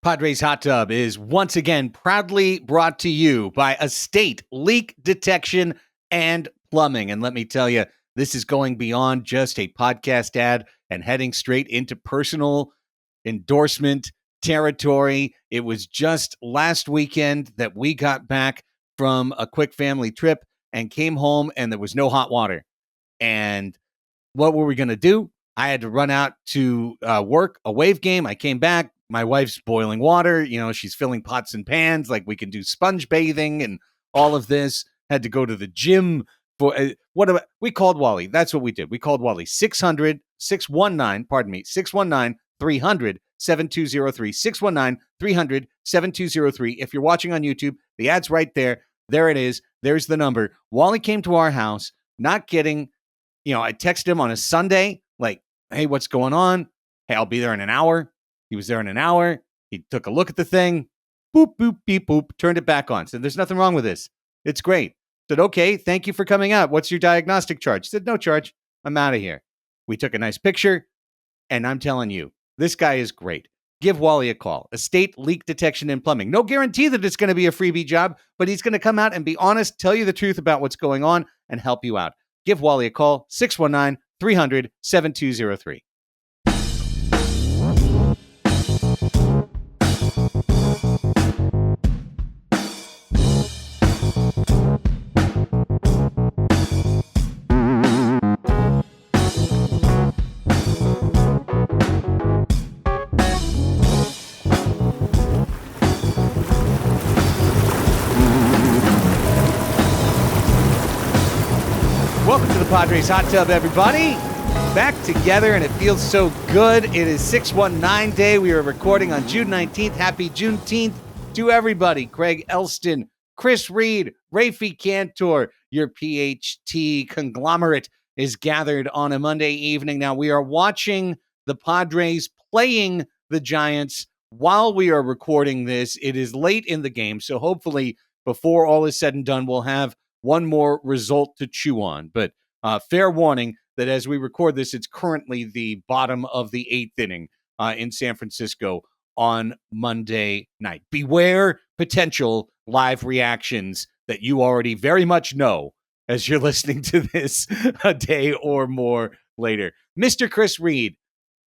Padres Hot Tub is once again proudly brought to you by Estate Leak Detection and Plumbing. And let me tell you, this is going beyond just a podcast ad and heading straight into personal endorsement territory. It was just last weekend that we got back from a quick family trip and came home and there was no hot water. And what were we going to do? I had to run out to work a wave game. I came back. My wife's boiling water. You know, she's filling pots and pans. Like, we can do sponge bathing and all of this. Had to go to the gym for we called Wally. That's what we did. We called Wally 619 300 7203 619 300 7203. If you're watching on YouTube, the ad's right there. There it is. There's the number. Wally came to our house, not kidding. You know, I texted him on a Sunday, like, hey, what's going on? Hey, I'll be there in an hour. He was there in an hour. He took a look at the thing. Boop, boop, beep, boop. Turned it back on. Said, there's nothing wrong with this. It's great. Said, okay, thank you for coming out. What's your diagnostic charge? Said, no charge. I'm out of here. We took a nice picture. And I'm telling you, this guy is great. Give Wally a call. Estate Leak Detection and Plumbing. No guarantee that it's going to be a freebie job, but he's going to come out and be honest, tell you the truth about what's going on, and help you out. Give Wally a call, 619 300 7203. Welcome to the Padres Hot Tub, everybody. Back together, and it feels so good. It is 619 Day. We are recording on June 19th. Happy Juneteenth to everybody. Craig Elsten, Chris Reed, Raphie Cantor, your PhD conglomerate is gathered on a Monday evening. Now, we are watching the Padres playing the Giants while we are recording this. It is late in the game, so hopefully before all is said and done, we'll have one more result to chew on. But fair warning that as we record this, it's currently the bottom of the eighth inning in San Francisco on Monday night. Beware potential live reactions that you already very much know as you're listening to this a day or more later. Mr. Chris Reed,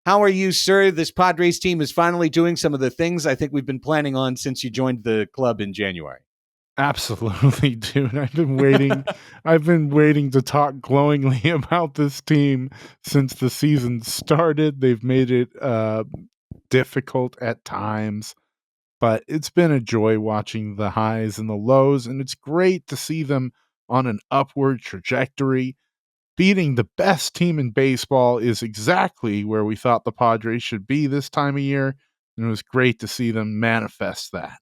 how are you, sir? This Padres team is finally doing some of the things I think we've been planning on since you joined the club in January. Absolutely, dude. I've been waiting to talk glowingly about this team since the season started. They've made it difficult at times, but it's been a joy watching the highs and the lows, and it's great to see them on an upward trajectory. Beating the best team in baseball is exactly where we thought the Padres should be this time of year, and it was great to see them manifest that.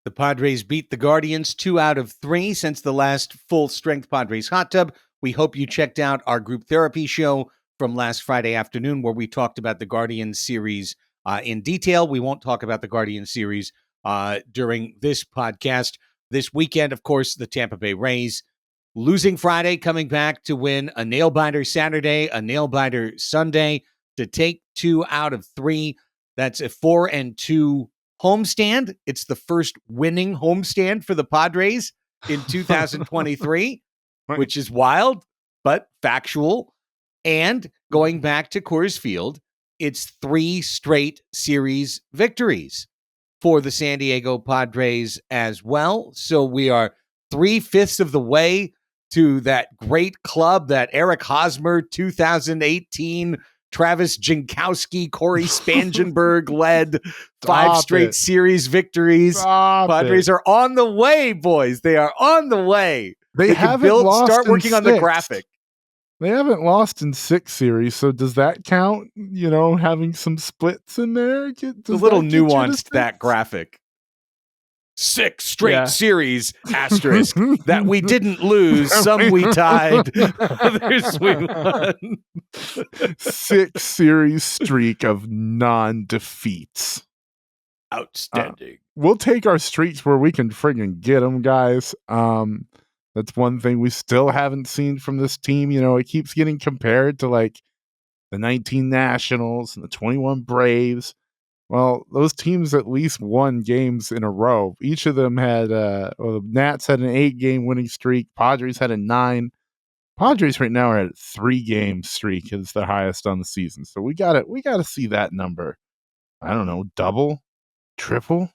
The Padres beat the Guardians 2 out of 3 since the last full-strength Padres Hot Tub. We hope you checked out our group therapy show from last Friday afternoon where we talked about the Guardians series in detail. We won't talk about the Guardians series during this podcast. This weekend, of course, the Tampa Bay Rays losing Friday, coming back to win a nail-biter Saturday, a nail-biter Sunday to take 2 out of 3. That's a 4-2 homestand. It's the first winning homestand for the Padres in 2023, which is wild, but factual. And going back to Coors Field, it's 3 straight series victories for the San Diego Padres as well. So we are 3/5 of the way to that great club, that Eric Hosmer 2018 Travis Jankowski, Corey Spangenberg led 5 straight series victories. Padres are on the way, boys. They are on the way. They haven't lost. Start working on the graphic. They haven't lost in 6 series, so does that count? You know, having some splits in there? It's a little nuanced, that graphic. 6 straight series, asterisk, that we didn't lose. Some we tied. Others we won. 6 series streak of non-defeats. Outstanding. We'll take our streaks where we can friggin' get them, guys. That's one thing we still haven't seen from this team. You know, it keeps getting compared to like the 19 Nationals and the 21 Braves. Well, those teams at least won games in a row. Each of them had, the Nats had an 8-game winning streak. Padres had a 9. Padres right now are at a 3-game streak. It's the highest on the season. So we gotta see that number. I don't know, double, triple.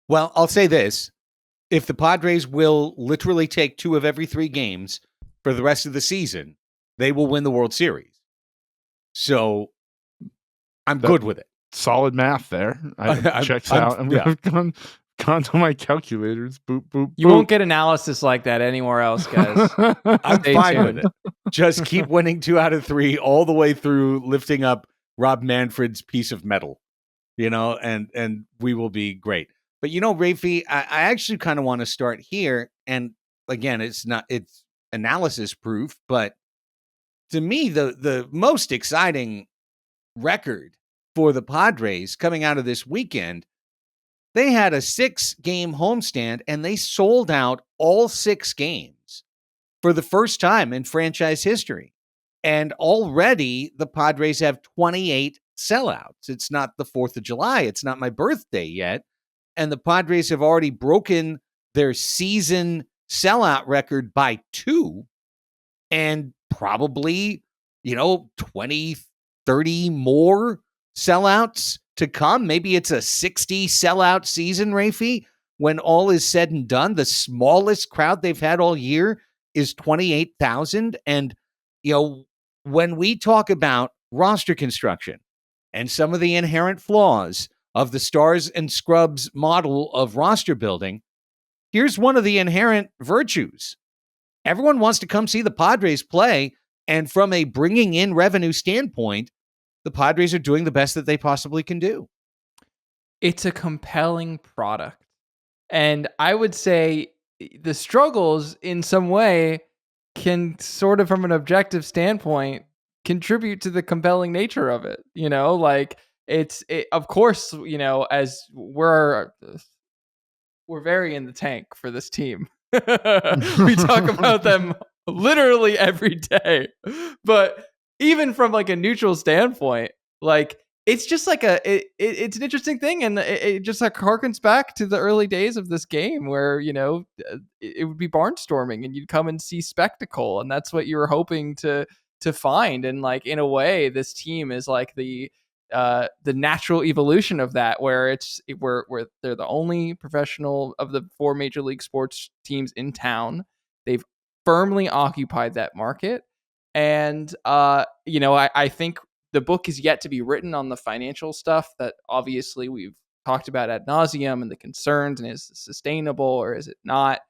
Well, I'll say this. If the Padres will literally take 2 of every 3 games for the rest of the season, they will win the World Series. So I'm good with it. Solid math there. Checks out. I'm gone to my calculators. Boop, boop, You won't get analysis like that anywhere else, guys. I'm fine with it. Just keep winning 2 out of 3 all the way through, lifting up Rob Manfred's piece of metal, and we will be great. But Raphie, I actually kind of want to start here. And again, it's analysis proof, but to me, the most exciting record for the Padres coming out of this weekend, they had a 6-game homestand and they sold out all 6 games for the first time in franchise history. And already the Padres have 28 sellouts. It's not the 4th of July. It's not my birthday yet. And the Padres have already broken their season sellout record by 2, and probably, 20, 30 more sellouts to come. Maybe it's a 60 sellout season, Raphie. When all is said and done, the smallest crowd they've had all year is 28,000. And, when we talk about roster construction and some of the inherent flaws of the stars and scrubs model of roster building, here's one of the inherent virtues. Everyone wants to come see the Padres play, and from a bringing in revenue standpoint, the Padres are doing the best that they possibly can do. It's a compelling product. And I would say the struggles in some way can sort of, from an objective standpoint, contribute to the compelling nature of it. Of course, as we're very in the tank for this team. We talk about them literally every day. But even from like a neutral standpoint, it's just like it's an interesting thing, and it just harkens back to the early days of this game where it would be barnstorming and you'd come and see spectacle, and that's what you were hoping to find. And in a way, this team is like the natural evolution of that, where where they're the only professional of the 4 major league sports teams in town. They've firmly occupied that market, and I think the book is yet to be written on the financial stuff that obviously we've talked about ad nauseum, and the concerns, and is it sustainable or is it not?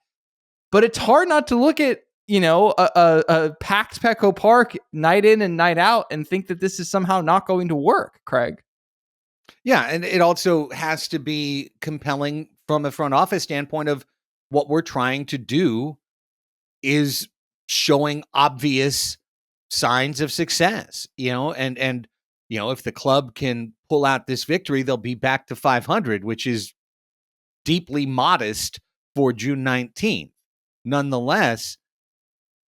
But it's hard not to look at a packed Petco Park night in and night out and think that this is somehow not going to work, Craig. Yeah, and it also has to be compelling from a front office standpoint of what we're trying to do is showing obvious signs of success, and if the club can pull out this victory, they'll be back to 500, which is deeply modest for June 19th. Nonetheless,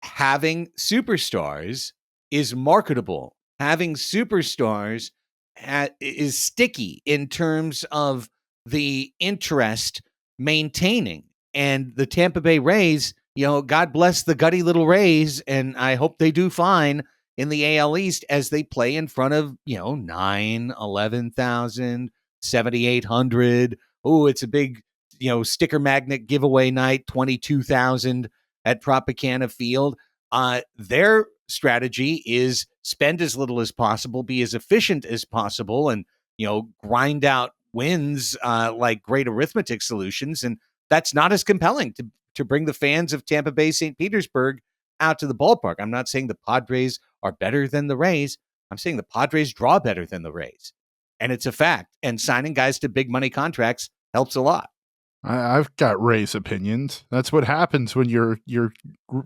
having superstars is marketable. Having superstars is sticky in terms of the interest maintaining. And the Tampa Bay Rays, God bless the gutty little Rays, and I hope they do fine in the AL East as they play in front of, 9, 11,000, 7,800. Oh, it's a big, sticker magnet giveaway night, 22,000 at Tropicana Field. Their strategy is spend as little as possible, be as efficient as possible, and, grind out wins like great arithmetic solutions. And that's not as compelling to bring the fans of Tampa Bay, St. Petersburg out to the ballpark. I'm not saying the Padres are better than the Rays. I'm saying the Padres draw better than the Rays. And it's a fact. And signing guys to big money contracts helps a lot. I've got Rays opinions. That's what happens when your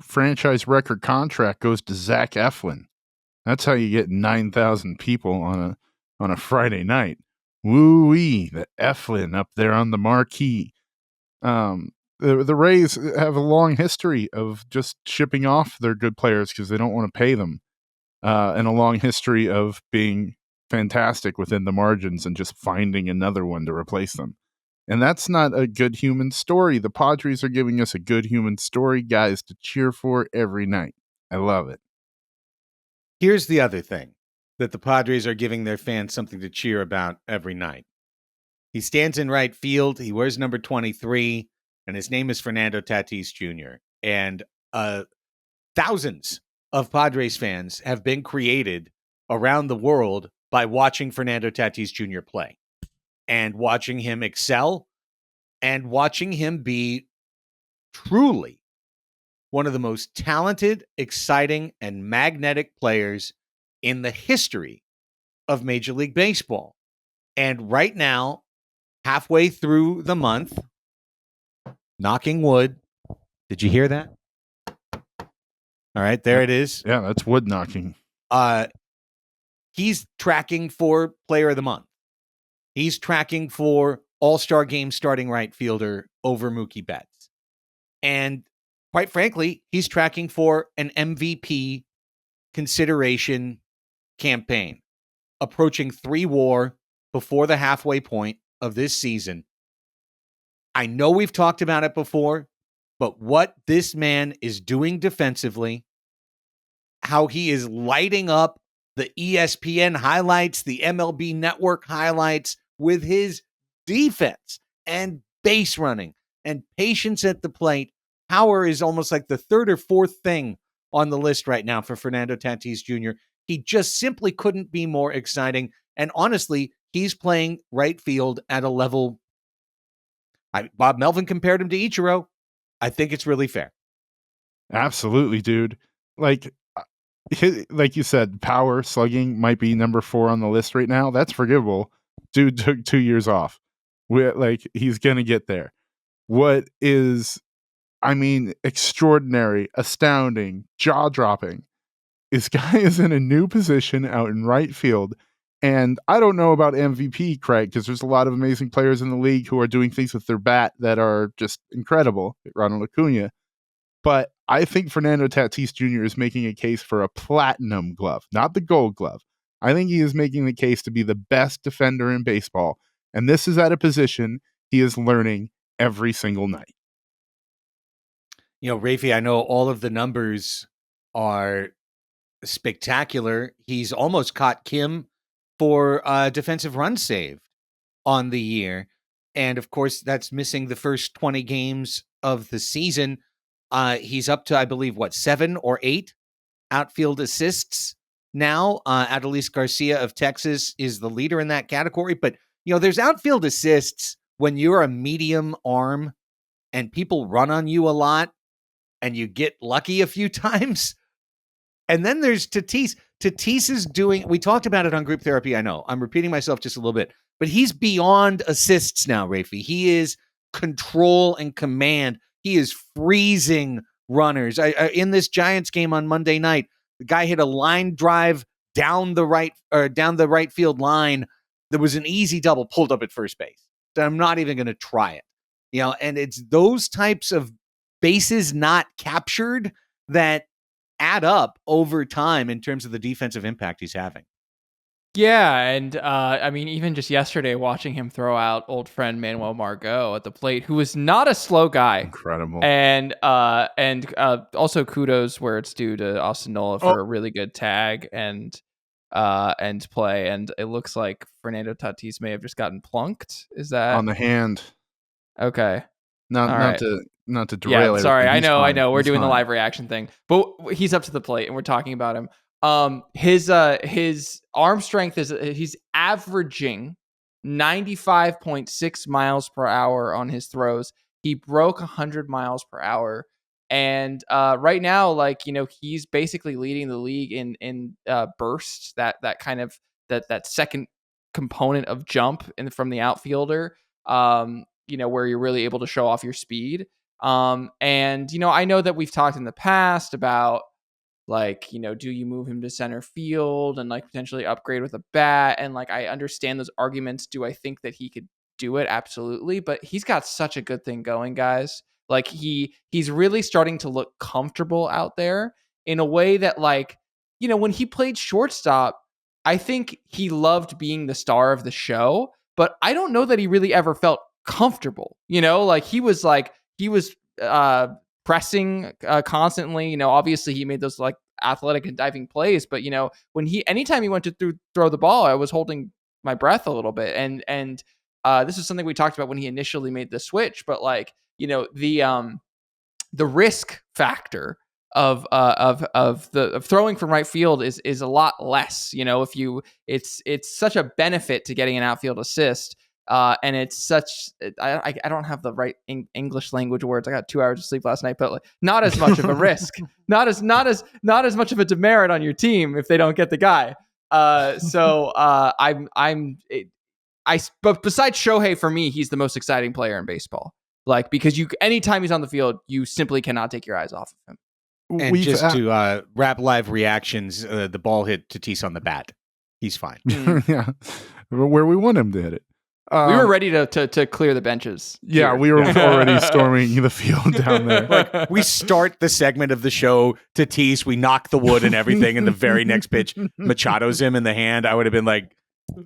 franchise record contract goes to Zach Eflin. That's how you get 9,000 people on a Friday night. Woo-wee, the Eflin up there on the marquee. The Rays have a long history of just shipping off their good players because they don't want to pay them, and a long history of being fantastic within the margins and just finding another one to replace them. And that's not a good human story. The Padres are giving us a good human story, guys, to cheer for every night. I love it. Here's the other thing that the Padres are giving their fans something to cheer about every night. He stands in right field. He wears number 23, and his name is Fernando Tatis Jr. And thousands of Padres fans have been created around the world by watching Fernando Tatis Jr. play and watching him excel and watching him be truly one of the most talented, exciting, and magnetic players in the history of Major League Baseball. And right now, halfway through the month, knocking wood. Did you hear that? All right, there it is. Yeah, that's wood knocking. He's tracking for Player of the Month. He's tracking for All-Star Game starting right fielder over Mookie Betts. And quite frankly, he's tracking for an MVP consideration campaign, approaching 3 WAR before the halfway point of this season. I know we've talked about it before, but what this man is doing defensively, how he is lighting up the ESPN highlights, the MLB Network highlights with his defense and base running and patience at the plate. Power is almost like the third or fourth thing on the list right now for Fernando Tatis Jr. He just simply couldn't be more exciting. And honestly, he's playing right field at a level. Bob Melvin compared him to Ichiro. I think it's really fair. Absolutely, dude. Like you said, power slugging might be number 4 on the list right now. That's forgivable. Dude took 2 years off. He's going to get there. What is, extraordinary, astounding, jaw-dropping. This guy is in a new position out in right field. And I don't know about MVP, Craig, because there's a lot of amazing players in the league who are doing things with their bat that are just incredible. Ronald Acuna. But I think Fernando Tatis Jr. is making a case for a platinum glove, not the gold glove. I think he is making the case to be the best defender in baseball. And this is at a position he is learning every single night. Raphie, I know all of the numbers are spectacular. He's almost caught Kim for defensive run saved on the year. And of course, that's missing the first 20 games of the season. He's up to, I believe, 7 or 8 outfield assists now. Adolis Garcia of Texas is the leader in that category. But, there's outfield assists when you're a medium arm and people run on you a lot and you get lucky a few times. And then there's Tatis. Tatis is doing, we talked about it on Group Therapy. I know I'm repeating myself just a little bit, but he's beyond assists now, Raphie. He is control and command. He is freezing runners. In this Giants game on Monday night, the guy hit a line drive down the right field line. There was an easy double, pulled up at first base. So I'm not even going to try it. And it's those types of bases not captured that add up over time in terms of the defensive impact he's having. Yeah, and even just yesterday, watching him throw out old friend Manuel Margot at the plate, who was not a slow guy. Incredible. And also kudos where it's due to Austin Nola for a really good tag and play. And it looks like Fernando Tatis may have just gotten plunked. Is that on the hand? Okay. Not to derail. Yeah, sorry. I know. We're He's doing fine. The live reaction thing, but he's up to the plate, and we're talking about him. His arm strength he's averaging 95.6 miles per hour on his throws. He broke 100 miles per hour, and right now, he's basically leading the league in bursts. That kind of that second component of jump from the outfielder. Where you're really able to show off your speed. I know that we've talked in the past about do you move him to center field and potentially upgrade with a bat? And I understand those arguments. Do I think that he could do it? Absolutely. But he's got such a good thing going, guys. He's really starting to look comfortable out there in a way that when he played shortstop, I think he loved being the star of the show, but I don't know that he really ever felt comfortable. Like he was pressing constantly. Obviously he made those like athletic and diving plays, but anytime he went to throw the ball, I was holding my breath a little bit. And this is something we talked about when he initially made the switch, but like, the risk factor of throwing from right field is a lot less. It's such a benefit to getting an outfield assist. And it's such, I don't have the right English language words. I got 2 hours of sleep last night, but like, not as much of a risk, not as much of a demerit on your team if they don't get the guy. But besides Shohei, for me, he's the most exciting player in baseball. Like, because anytime he's on the field, you simply cannot take your eyes off of him. And to wrap live reactions, the ball hit Tatis on the bat. He's fine. Yeah, where we want him to hit it. We were ready to clear the benches. Yeah, here. we were already storming the field down there. Like, we start the segment of the show, Tatis, we knock the wood and everything, and the very next pitch, Machado's him in the hand. I would have been like,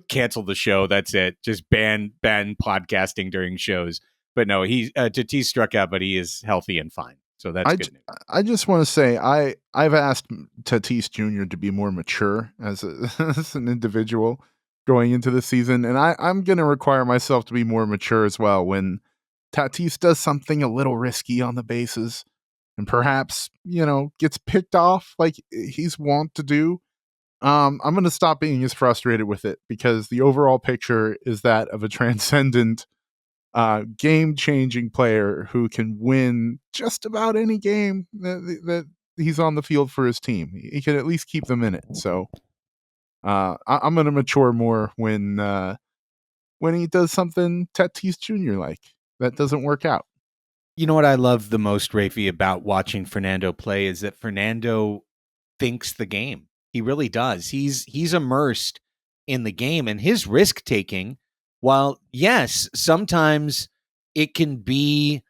cancel the show. That's it. Just ban podcasting during shows. But no, Tatis struck out, but he is healthy and fine. So that's good news. I just want to say I've asked Tatis Jr. to be more mature as an individual going into the season, and I'm going to require myself to be more mature as well when Tatis does something a little risky on the bases and perhaps, gets picked off like he's wont to do. I'm going to stop being as frustrated with it because the overall picture is that of a transcendent game-changing player who can win just about any game that he's on the field for his team. He can at least keep them in it. So I'm going to mature more when he does something Tatis Jr. like that doesn't work out. You know what I love the most, Raphie, about watching Fernando play is that Fernando thinks the game. He really does. He's immersed in the game, and his risk-taking, while, yes, sometimes it can be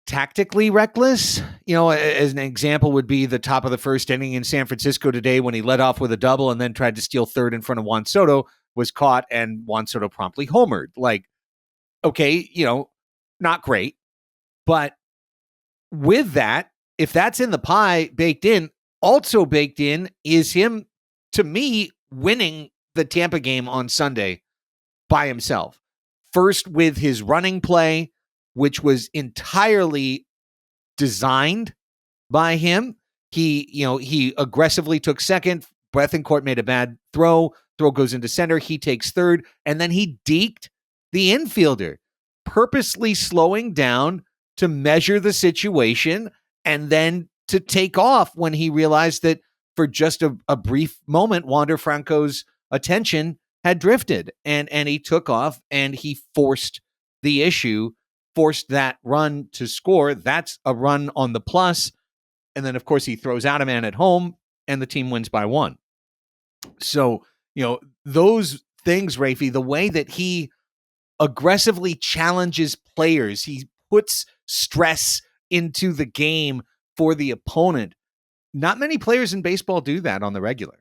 tactically reckless. As an example would be the top of the first inning in San Francisco today when he led off with a double and then tried to steal third in front of Juan Soto, was caught, and Juan Soto promptly homered. Like, okay, not great. But with that, if that's in the pie baked in, also baked in is him, to me, winning the Tampa game on Sunday by himself. First with his running play, which was entirely designed by him. He aggressively took second. Bethancourt made a bad throw. Throw goes into center. He takes third. And then he deked the infielder, purposely slowing down to measure the situation and then to take off when he realized that for just a brief moment, Wander Franco's attention had drifted, and he took off and he forced the issue, forced that run to score. That's a run on the plus. And then, of course, he throws out a man at home and the team wins by 1. So, those things, Raphie, the way that he aggressively challenges players, he puts stress into the game for the opponent. Not many players in baseball do that on the regular.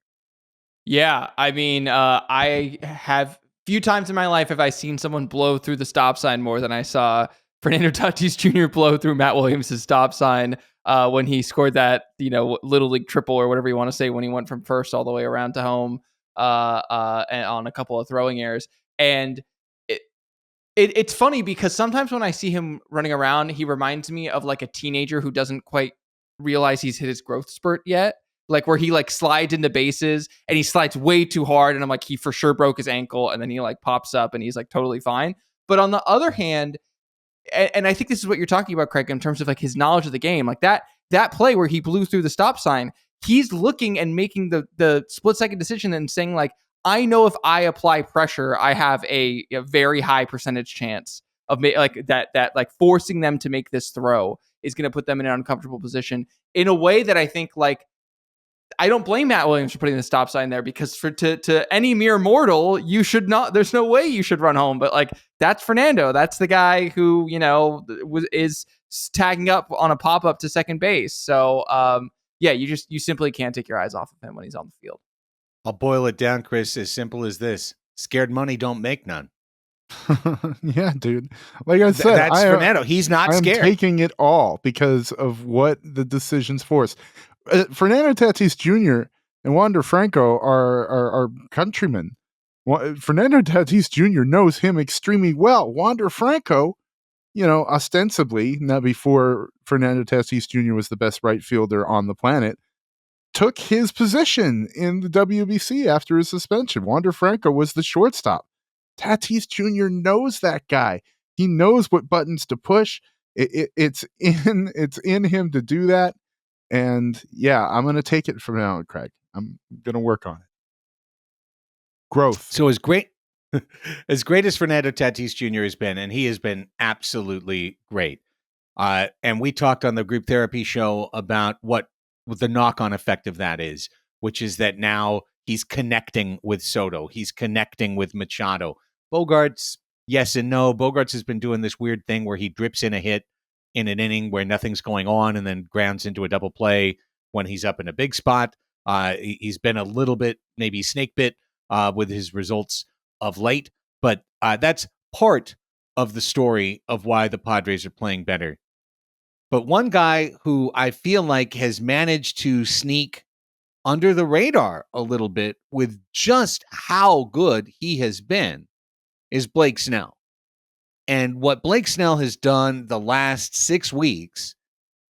Yeah, I mean, I have few times in my life have I seen someone blow through the stop sign more than I saw Fernando Tatis Jr. blow through Matt Williams' stop sign when he scored that, Little League triple or whatever you want to say, when he went from first all the way around to home and on a couple of throwing errors. And it's funny because sometimes when I see him running around, he reminds me of like a teenager who doesn't quite realize he's hit his growth spurt yet. Like where he like slides into bases and he slides way too hard. And I'm like, he for sure broke his ankle. And then he like pops up and he's like totally fine. But on the other hand, and I think this is what you're talking about, Craig, in terms of like his knowledge of the game, like that play where he blew through the stop sign, he's looking and making the split second decision and saying like, I know if I apply pressure, I have a very high percentage chance of like forcing them to make this throw is going to put them in an uncomfortable position in a way that I think like, I don't blame Matt Williams for putting the stop sign there because to any mere mortal, you should not, there's no way you should run home. But like, that's Fernando. That's the guy who, is tagging up on a pop up to second base. So, you simply can't take your eyes off of him when he's on the field. I'll boil it down, Chris, as simple as this. Scared money don't make none. Yeah, dude. Like I said, That's Fernando. He's not I am scared. taking it all because of what the decisions force. Fernando Tatis Jr. and Wander Franco are countrymen. Fernando Tatis Jr. knows him extremely well. Wander Franco, ostensibly, not before Fernando Tatis Jr. was the best right fielder on the planet, took his position in the WBC after his suspension. Wander Franco was the shortstop. Tatis Jr. knows that guy. He knows what buttons to push. It's in him to do that. And yeah, I'm going to take it from now on, Craig. I'm going to work on it. Growth. So as great as Fernando Tatis Jr. has been, and he has been absolutely great. And we talked on the group therapy show about what the knock-on effect of that is, which is that now he's connecting with Soto. He's connecting with Machado. Bogarts, yes and no. Bogarts has been doing this weird thing where he drips in a hit in an inning where nothing's going on and then grounds into a double play when he's up in a big spot. He's been a little bit maybe snake bit with his results of late, but that's part of the story of why the Padres are playing better. But one guy who I feel like has managed to sneak under the radar a little bit with just how good he has been is Blake Snell. And what Blake Snell has done the last 6 weeks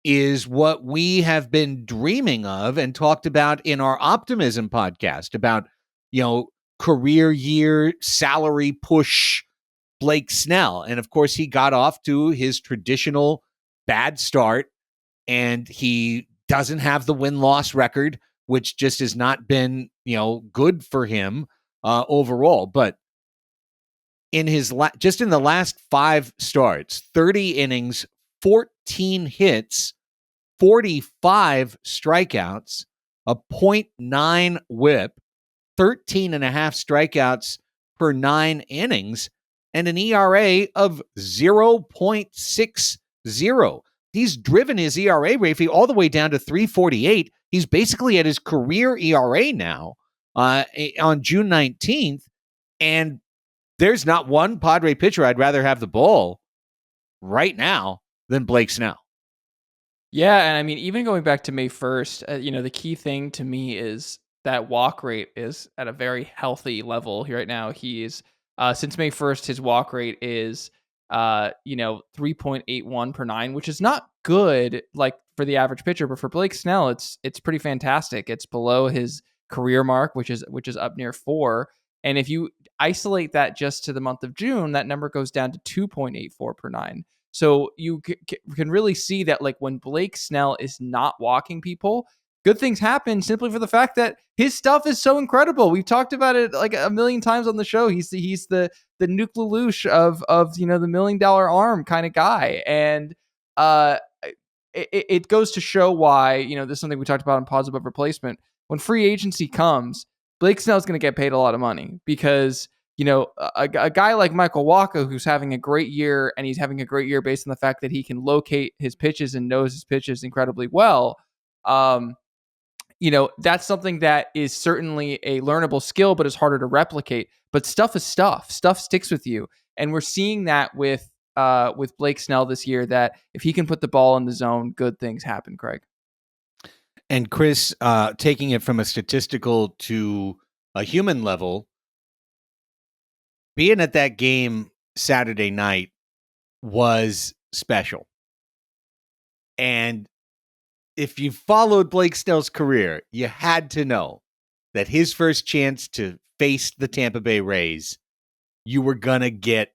is what we have been dreaming of and talked about in our Optimism podcast about, career year salary push Blake Snell. And of course, he got off to his traditional bad start, and he doesn't have the win-loss record, which just has not been, good for him overall. But in his just in the last 5 starts, 30 innings, 14 hits, 45 strikeouts, a .9 whip, 13 and a half strikeouts per 9 innings, and an ERA of 0.60. He's driven his ERA, Raphie, all the way down to 3.48. He's basically at his career ERA now on June 19th, and there's not one Padre pitcher I'd rather have the ball right now than Blake Snell. Yeah, and I mean, even going back to May 1st, the key thing to me is that walk rate is at a very healthy level right now. He's since May 1st, his walk rate is 3.81 per 9, which is not good like for the average pitcher, but for Blake Snell, it's pretty fantastic. It's below his career mark, which is up near 4. And if you isolate that just to the month of June, that number goes down to 2.84 per 9. So you can really see that, like, when Blake Snell is not walking people, good things happen simply for the fact that his stuff is so incredible. We've talked about it like a million times on the show. He's the Nuke Lelouch of the $1 million arm kind of guy, and it goes to show why this is something we talked about on Pause Above Replacement. When free agency comes, Blake Snell is going to get paid a lot of money because a guy like Michael Wacha, who's having a great year, and he's having a great year based on the fact that he can locate his pitches and knows his pitches incredibly well. That's something that is certainly a learnable skill, but is harder to replicate. But stuff is stuff. Stuff sticks with you. And we're seeing that with Blake Snell this year, that if he can put the ball in the zone, good things happen, Craig. And Chris, taking it from a statistical to a human level, being at that game Saturday night was special. And if you followed Blake Snell's career, you had to know that his first chance to face the Tampa Bay Rays, you were going to get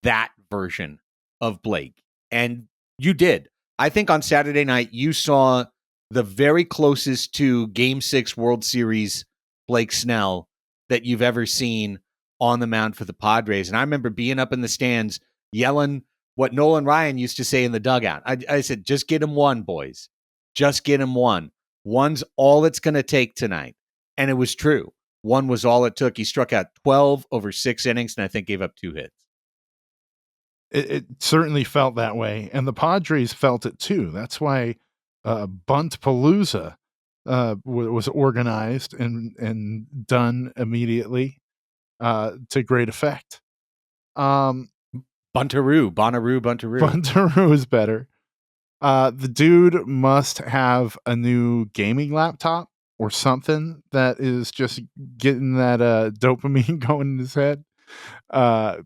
that version of Blake. And you did. I think on Saturday night, you saw the very closest to Game 6 World Series Blake Snell that you've ever seen on the mound for the Padres. And I remember being up in the stands yelling what Nolan Ryan used to say in the dugout. I said, just get him one, boys. Just get him one. One's all it's going to take tonight. And it was true. One was all it took. He struck out 12 over 6 innings, and I think gave up 2 hits. It certainly felt that way. And the Padres felt it too. That's why Bunt Palooza, was organized and done immediately to great effect. Buntaroo. Buntaroo is better. The dude must have a new gaming laptop or something that is just getting that dopamine going in his head,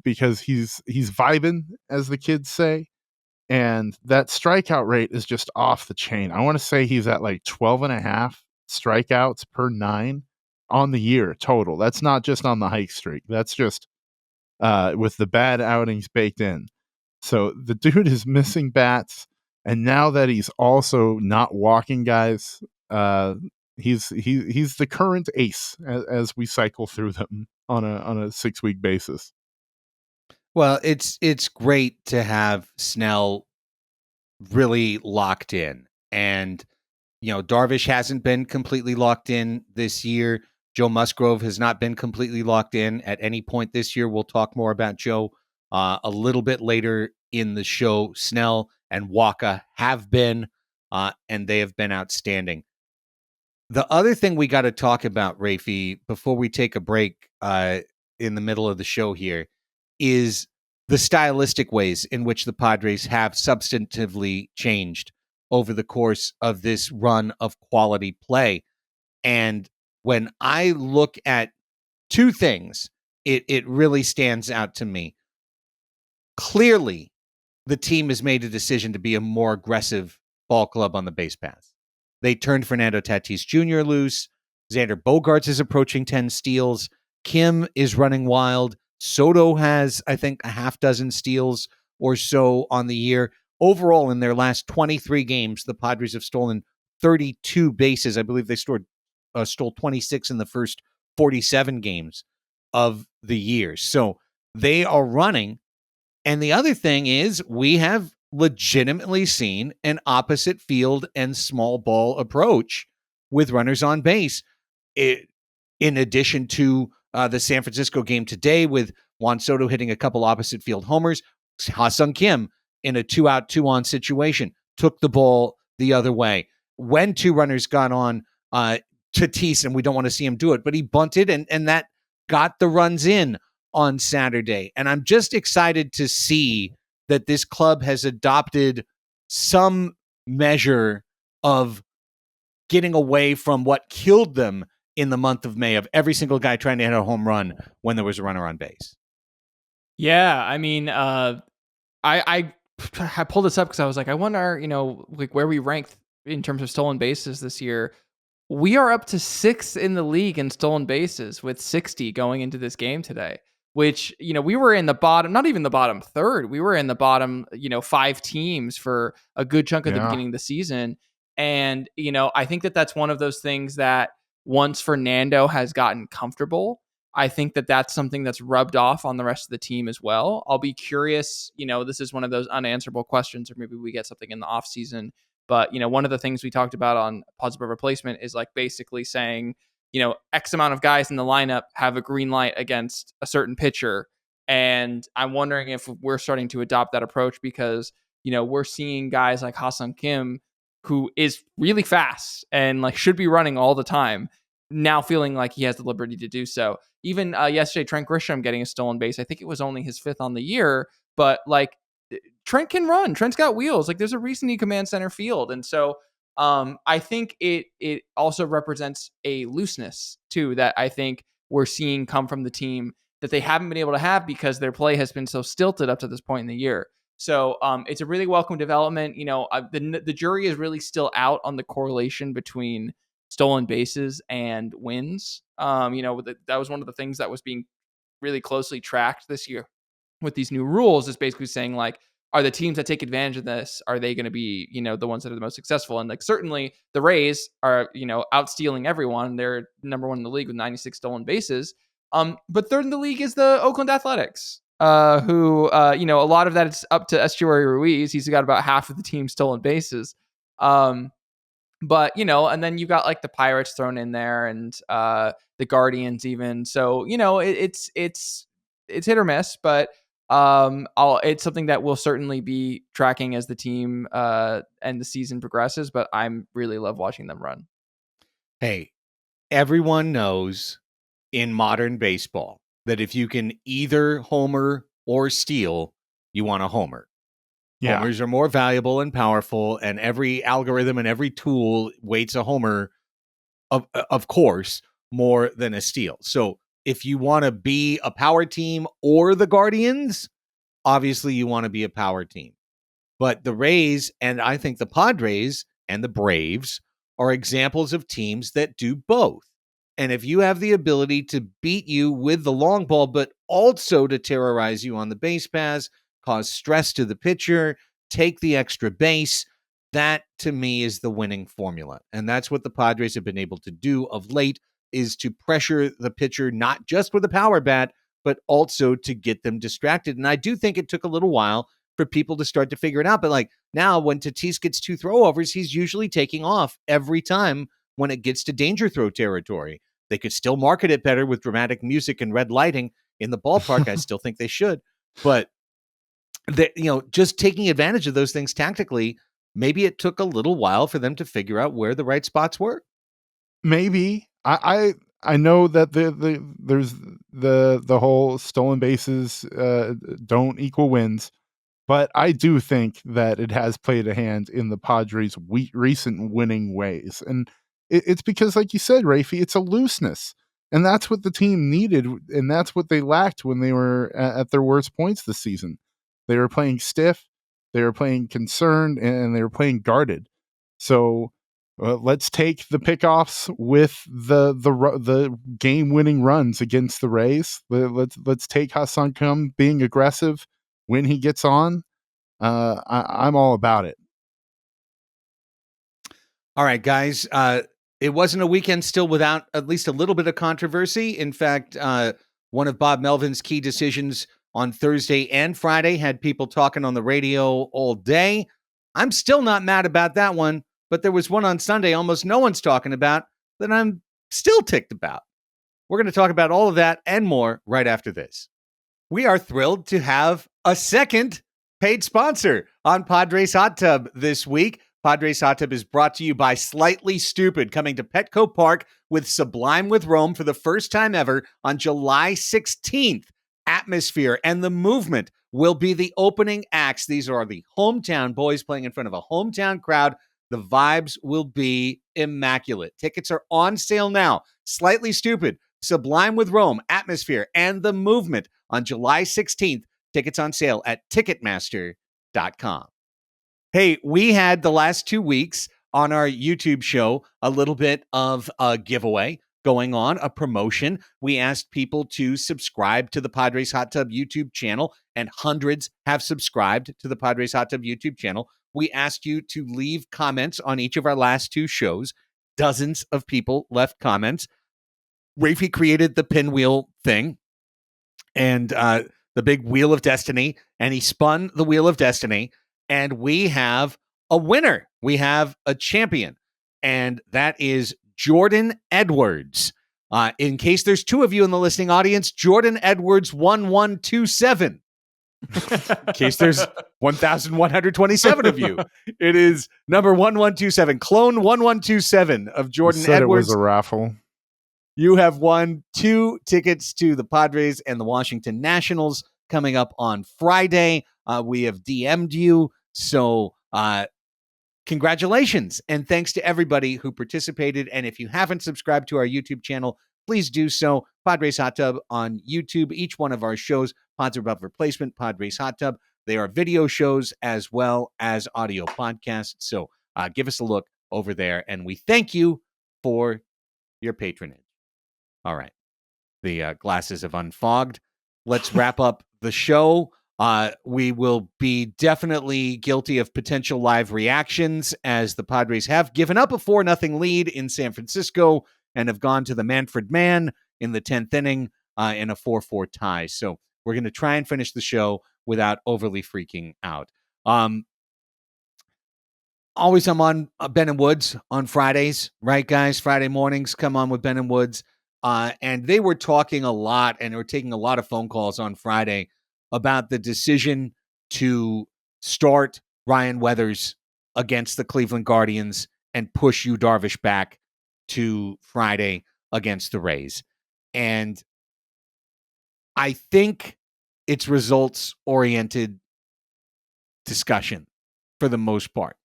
because he's vibing, as the kids say. And that strikeout rate is just off the chain. I want to say he's at like 12 and a half strikeouts per 9 on the year total. That's not just on the hike streak. That's just with the bad outings baked in. So the dude is missing bats. And now that he's also not walking guys, he's the current ace as we cycle through them on a 6-week basis. Well, it's great to have Snell really locked in. And, Darvish hasn't been completely locked in this year. Joe Musgrove has not been completely locked in at any point this year. We'll talk more about Joe a little bit later in the show. Snell and Waka have been, and they have been outstanding. The other thing we got to talk about, Raphie, before we take a break in the middle of the show here, is the stylistic ways in which the Padres have substantively changed over the course of this run of quality play. And when I look at two things, it really stands out to me. Clearly, the team has made a decision to be a more aggressive ball club on the base paths. They turned Fernando Tatis Jr. loose. Xander Bogaerts is approaching 10 steals. Kim is running wild. Soto has, I think, a half dozen steals or so on the year. Overall, in their last 23 games, the Padres have stolen 32 bases. I believe they stole 26 in the first 47 games of the year. So they are running. And the other thing is, we have legitimately seen an opposite field and small ball approach with runners on base. In addition to the San Francisco game today, with Juan Soto hitting a couple opposite field homers, Ha-Sung Kim in a 2-out, 2-on situation took the ball the other way. When two runners got on Tatis, and we don't want to see him do it, but he bunted, and that got the runs in on Saturday. And I'm just excited to see that this club has adopted some measure of getting away from what killed them in the month of May, of every single guy trying to hit a home run when there was a runner on base. Yeah, I mean, I pulled this up because I was like, I wonder, like where we ranked in terms of stolen bases this year. We are up to 6th in the league in stolen bases with 60 going into this game today, which, we were in the bottom, not even the bottom third. We were in the bottom, 5 teams for a good chunk of the beginning of the season. And, I think that that's one of those things that once Fernando has gotten comfortable, I think that that's something that's rubbed off on the rest of the team as well. I'll be curious, this is one of those unanswerable questions, or maybe we get something in the off season. But, one of the things we talked about on positive replacement is like basically saying, X amount of guys in the lineup have a green light against a certain pitcher. And I'm wondering if we're starting to adopt that approach because, we're seeing guys like Ha-Sung Kim, who is really fast and like should be running all the time, now feeling like he has the liberty to do so. Even yesterday, Trent Grisham getting a stolen base. I think it was only his 5th on the year, but like Trent can run. Trent's got wheels. Like there's a reason he commands center field. And so I think it also represents a looseness too that I think we're seeing come from the team that they haven't been able to have because their play has been so stilted up to this point in the year. So it's a really welcome development. The jury is really still out on the correlation between stolen bases and wins. That was one of the things that was being really closely tracked this year with these new rules, is basically saying like, are the teams that take advantage of this, are they going to be, the ones that are the most successful? And like, certainly the Rays are, outstealing everyone. They're number 1 in the league with 96 stolen bases. But third in the league is the Oakland Athletics, who, a lot of that is up to Estuary Ruiz. He's got about half of the team's stolen bases. But, and then you got like the Pirates thrown in there and the Guardians even. So, it's hit or miss, but it's something that we'll certainly be tracking as the team and the season progresses, but I'm really love watching them run. Hey, everyone knows in modern baseball that if you can either homer or steal, you want a homer. Yeah. Homers are more valuable and powerful, and every algorithm and every tool weights a homer, of course, more than a steal. So if you want to be a power team or the Guardians, obviously you want to be a power team. But the Rays and I think the Padres and the Braves are examples of teams that do both. And if you have the ability to beat you with the long ball, but also to terrorize you on the base paths, cause stress to the pitcher, take the extra base, that to me is the winning formula. And that's what the Padres have been able to do of late, is to pressure the pitcher, not just with a power bat, but also to get them distracted. And I do think it took a little while for people to start to figure it out. But like now, when Tatis gets 2 throwovers, he's usually taking off every time when it gets to danger throw territory. They could still market it better with dramatic music and red lighting in the ballpark. I still think they should. But just taking advantage of those things tactically, maybe it took a little while for them to figure out where the right spots were. Maybe. I know that there's the whole stolen bases don't equal wins, but I do think that it has played a hand in the Padres' recent winning ways. And it's because, like you said, Raphie, it's a looseness. And that's what the team needed. And that's what they lacked when they were at their worst points this season. They were playing stiff, they were playing concerned, and they were playing guarded. So let's take the pickoffs with the game-winning runs against the Rays. Let's take Hassan Kum being aggressive when he gets on. I'm all about it. All right, guys. It wasn't a weekend still without at least a little bit of controversy. In fact, one of Bob Melvin's key decisions on Thursday and Friday had people talking on the radio all day. I'm still not mad about that one, but there was one on Sunday almost no one's talking about that I'm still ticked about. We're going to talk about all of that and more right after this. We are thrilled to have a second paid sponsor on Padres Hot Tub this week. Padres Hot Tub is brought to you by Slightly Stupid, coming to Petco Park with Sublime with Rome for the first time ever on July 16th. Atmosphere and the Movement will be the opening acts. These are the hometown boys playing in front of a hometown crowd. The vibes will be immaculate. Tickets are on sale now. Slightly Stupid, Sublime with Rome, Atmosphere, and the Movement on July 16th. Tickets on sale at Ticketmaster.com. Hey, we had the last 2 weeks on our YouTube show a little bit of a giveaway going on, a promotion. We asked people to subscribe to the Padres Hot Tub YouTube channel, and hundreds have subscribed to the Padres Hot Tub YouTube channel. We asked you to leave comments on each of our last 2 shows. Dozens of people left comments. Raphie created the pinwheel thing and the big Wheel of Destiny, and he spun the Wheel of Destiny, and we have a winner. We have a champion, and that is Jordan Edwards. In case there's 2 of you in the listening audience, Jordan Edwards 1127. In case there's 1,127 of you, it is number 1127. Clone 1127 of Jordan Said Edwards. It was a raffle. You have won 2 tickets to the Padres and the Washington Nationals coming up on Friday. We have DM'd you. So congratulations. And thanks to everybody who participated. And if you haven't subscribed to our YouTube channel, please do so. Padres Hot Tub on YouTube. Each one of our shows, Pods Above Replacement, Padres Hot Tub. They are video shows as well as audio podcasts. So give us a look over there. And we thank you for your patronage. All right. The glasses have unfogged. Let's wrap up the show. We will be definitely guilty of potential live reactions as the Padres have given up a 4-0 lead in San Francisco and have gone to the Manfred Man in the 10th inning in a 4-4 tie. So we're going to try and finish the show without overly freaking out. Always I'm on Ben and Woods on Fridays, right, guys? Friday mornings, come on with Ben and Woods. And they were talking a lot, and they were taking a lot of phone calls on Friday about the decision to start Ryan Weathers against the Cleveland Guardians and push Yu Darvish back to Friday against the Rays. And I think it's results-oriented discussion for the most part.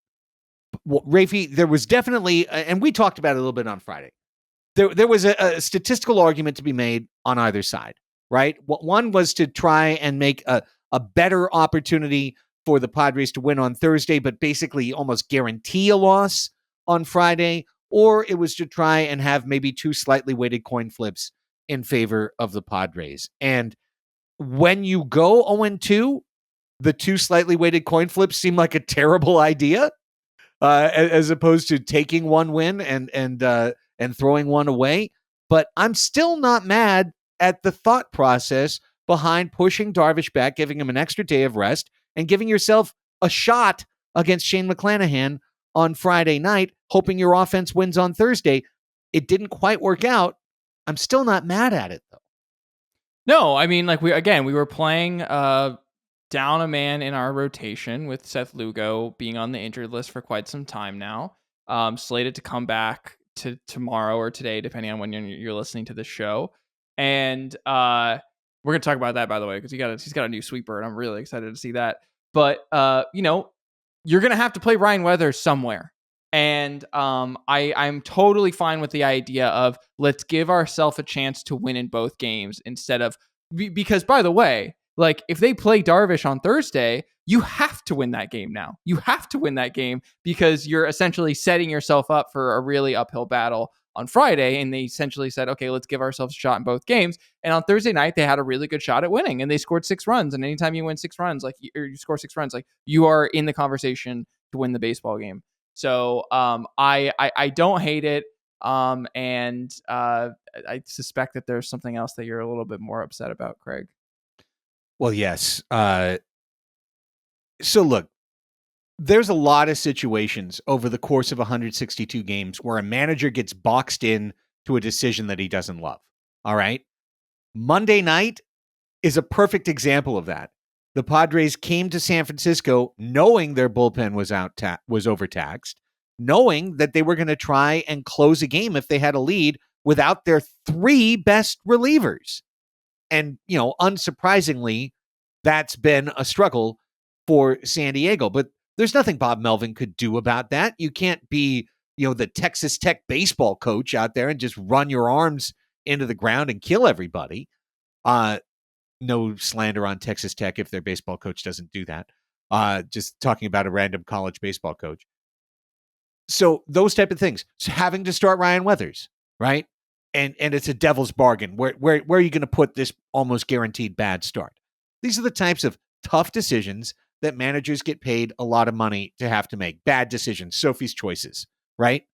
Well, Raphie, there was definitely, and we talked about it a little bit on Friday, there was a statistical argument to be made on either side, right? One was to try and make a better opportunity for the Padres to win on Thursday, but basically almost guarantee a loss on Friday, or it was to try and have maybe two slightly weighted coin flips in favor of the Padres. And when you go 0-2, the two slightly weighted coin flips seem like a terrible idea, as opposed to taking one win and throwing one away. But I'm still not mad at the thought process behind pushing Darvish back, giving him an extra day of rest, and giving yourself a shot against Shane McClanahan on Friday night, hoping your offense wins on Thursday. It didn't quite work out. I'm still not mad at it, though. No, I mean, like we were playing down a man in our rotation with Seth Lugo being on the injured list for quite some time now. Slated to come back to tomorrow or today, depending on when you're listening to the show. And we're gonna talk about that, by the way, because he's got a new sweeper, and I'm really excited to see that. But you're gonna have to play Ryan Weathers somewhere. And I'm totally fine with the idea of let's give ourselves a chance to win in both games instead of, because by the way, like if they play Darvish on Thursday, you have to win that game now. You have to win that game because you're essentially setting yourself up for a really uphill battle on Friday. And they essentially said, okay, let's give ourselves a shot in both games. And on Thursday night, they had a really good shot at winning and they scored 6 runs. And anytime you win 6 runs, you score 6 runs, like you are in the conversation to win the baseball game. So I don't hate it. And I suspect that there's something else that you're a little bit more upset about, Craig. Well, yes. So look, there's a lot of situations over the course of 162 games where a manager gets boxed in to a decision that he doesn't love. All right. Monday night is a perfect example of that. The Padres came to San Francisco knowing their bullpen was overtaxed, knowing that they were going to try and close a game if they had a lead without their 3 best relievers. And, unsurprisingly, that's been a struggle for San Diego. But there's nothing Bob Melvin could do about that. You can't be, the Texas Tech baseball coach out there and just run your arms into the ground and kill everybody. No slander on Texas Tech if their baseball coach doesn't do that. Just talking about a random college baseball coach. So those type of things. So having to start Ryan Weathers, right? And it's a devil's bargain. Where are you going to put this almost guaranteed bad start? These are the types of tough decisions that managers get paid a lot of money to have to make. Bad decisions, Sophie's choices, right?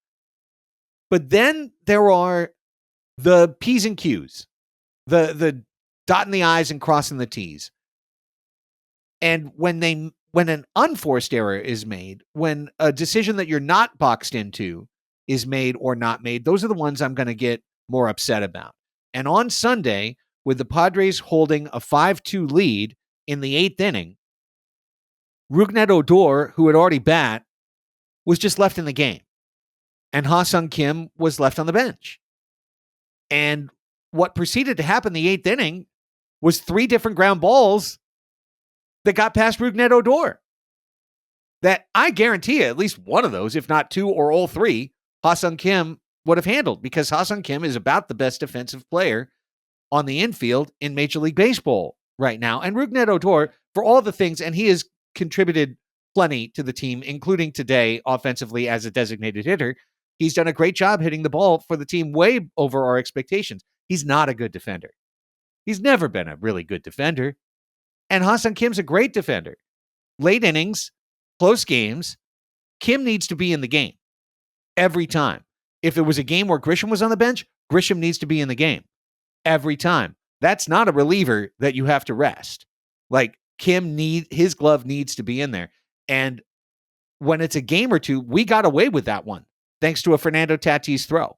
But then there are the P's and Q's, the dotting the I's and crossing the T's. And when an unforced error is made, when a decision that you're not boxed into is made or not made, those are the ones I'm going to get more upset about. And on Sunday, with the Padres holding a 5-2 lead in the 8th inning, Rougned Odor, who had already bat, was just left in the game. And Ha-Sung Kim was left on the bench. And what proceeded to happen in the 8th inning was 3 different ground balls that got past Rougned Odor. That I guarantee you, at least one of those, if not 2 or all 3, Ha-Sung Kim would have handled, because Ha-Sung Kim is about the best defensive player on the infield in Major League Baseball right now. And Rougned Odor, for all the things, and he has contributed plenty to the team, including today offensively as a designated hitter, he's done a great job hitting the ball for the team way over our expectations. He's not a good defender. He's never been a really good defender. And Ha-Sung Kim's a great defender. Late innings, close games, Kim needs to be in the game every time. If it was a game where Grisham was on the bench, Grisham needs to be in the game every time. That's not a reliever that you have to rest. Like, his glove needs to be in there. And when it's a game or two, we got away with that one, thanks to a Fernando Tatis throw.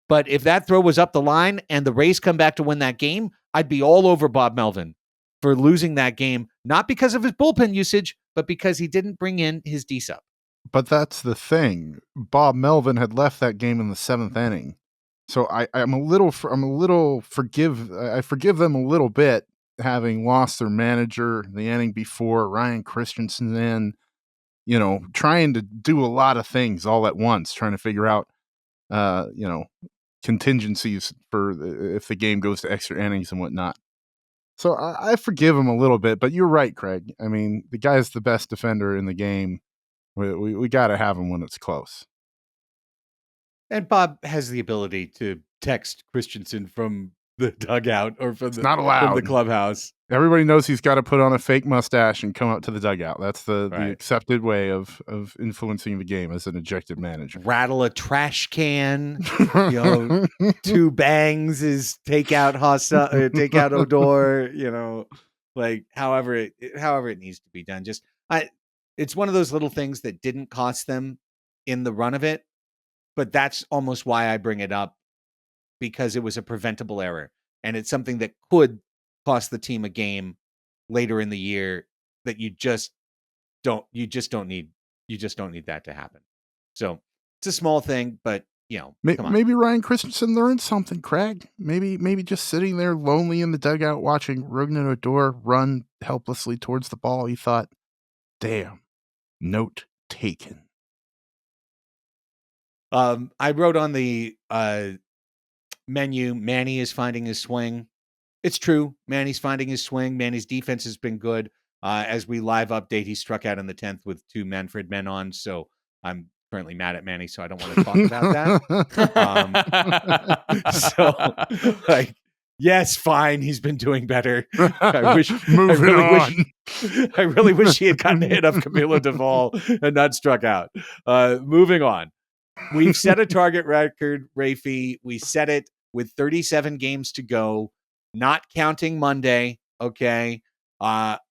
But if that throw was up the line and the Rays come back to win that game, I'd be all over Bob Melvin for losing that game, not because of his bullpen usage, but because he didn't bring in his D-sub. But that's the thing. Bob Melvin had left that game in the 7th inning. So I forgive them a little bit, having lost their manager the inning before, Ryan Christensen in, trying to do a lot of things all at once, trying to figure out, contingencies for if the game goes to extra innings and whatnot. So I forgive him a little bit, but you're right, Craig. I mean, the guy's the best defender in the game. We got to have him when it's close. And Bob has the ability to text Christensen from the dugout or from Not the allowed. clubhouse. Everybody knows he's got to put on a fake mustache and come out to the dugout. That's the Right. accepted way of influencing the game as an ejected manager. Rattle a trash can, 2 bangs is takeout Odor, like however it needs to be done. It's one of those little things that didn't cost them in the run of it, but that's almost why I bring it up, because it was a preventable error, and it's something that could cost the team a game later in the year that you just don't need that to happen. So it's a small thing, but come on. Maybe Ryan Christensen learned something, Craig. Maybe just sitting there lonely in the dugout watching Rougned Odor run helplessly towards the ball, he thought, damn, note taken. I wrote on the menu, Manny is finding his swing. It's true. Manny's finding his swing. Manny's defense has been good. As we live update, he struck out in the 10th with 2 Manfred men on. So I'm currently mad at Manny, so I don't want to talk about that. Yes, fine. He's been doing better. I really wish he had gotten a hit off Camilo Duvall and not struck out. Moving on. We've set a target record, Raphie. We set it with 37 games to go, not counting Monday. Okay.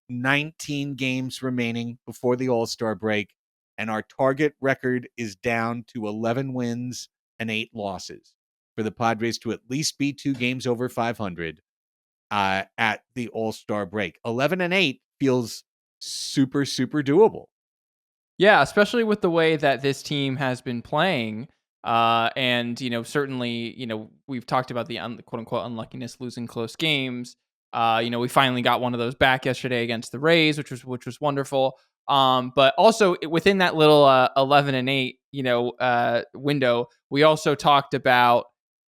19 games remaining before the All-Star break. And our target record is down to 11 wins and 8 losses for the Padres to at least be 2 games over 500 at the All-Star break. 11-8 feels super, super doable. Yeah, especially with the way that this team has been playing. And, certainly, we've talked about the quote unquote unluckiness, losing close games. We finally got one of those back yesterday against the Rays, which was wonderful. But also within that little 11-8, window, we also talked about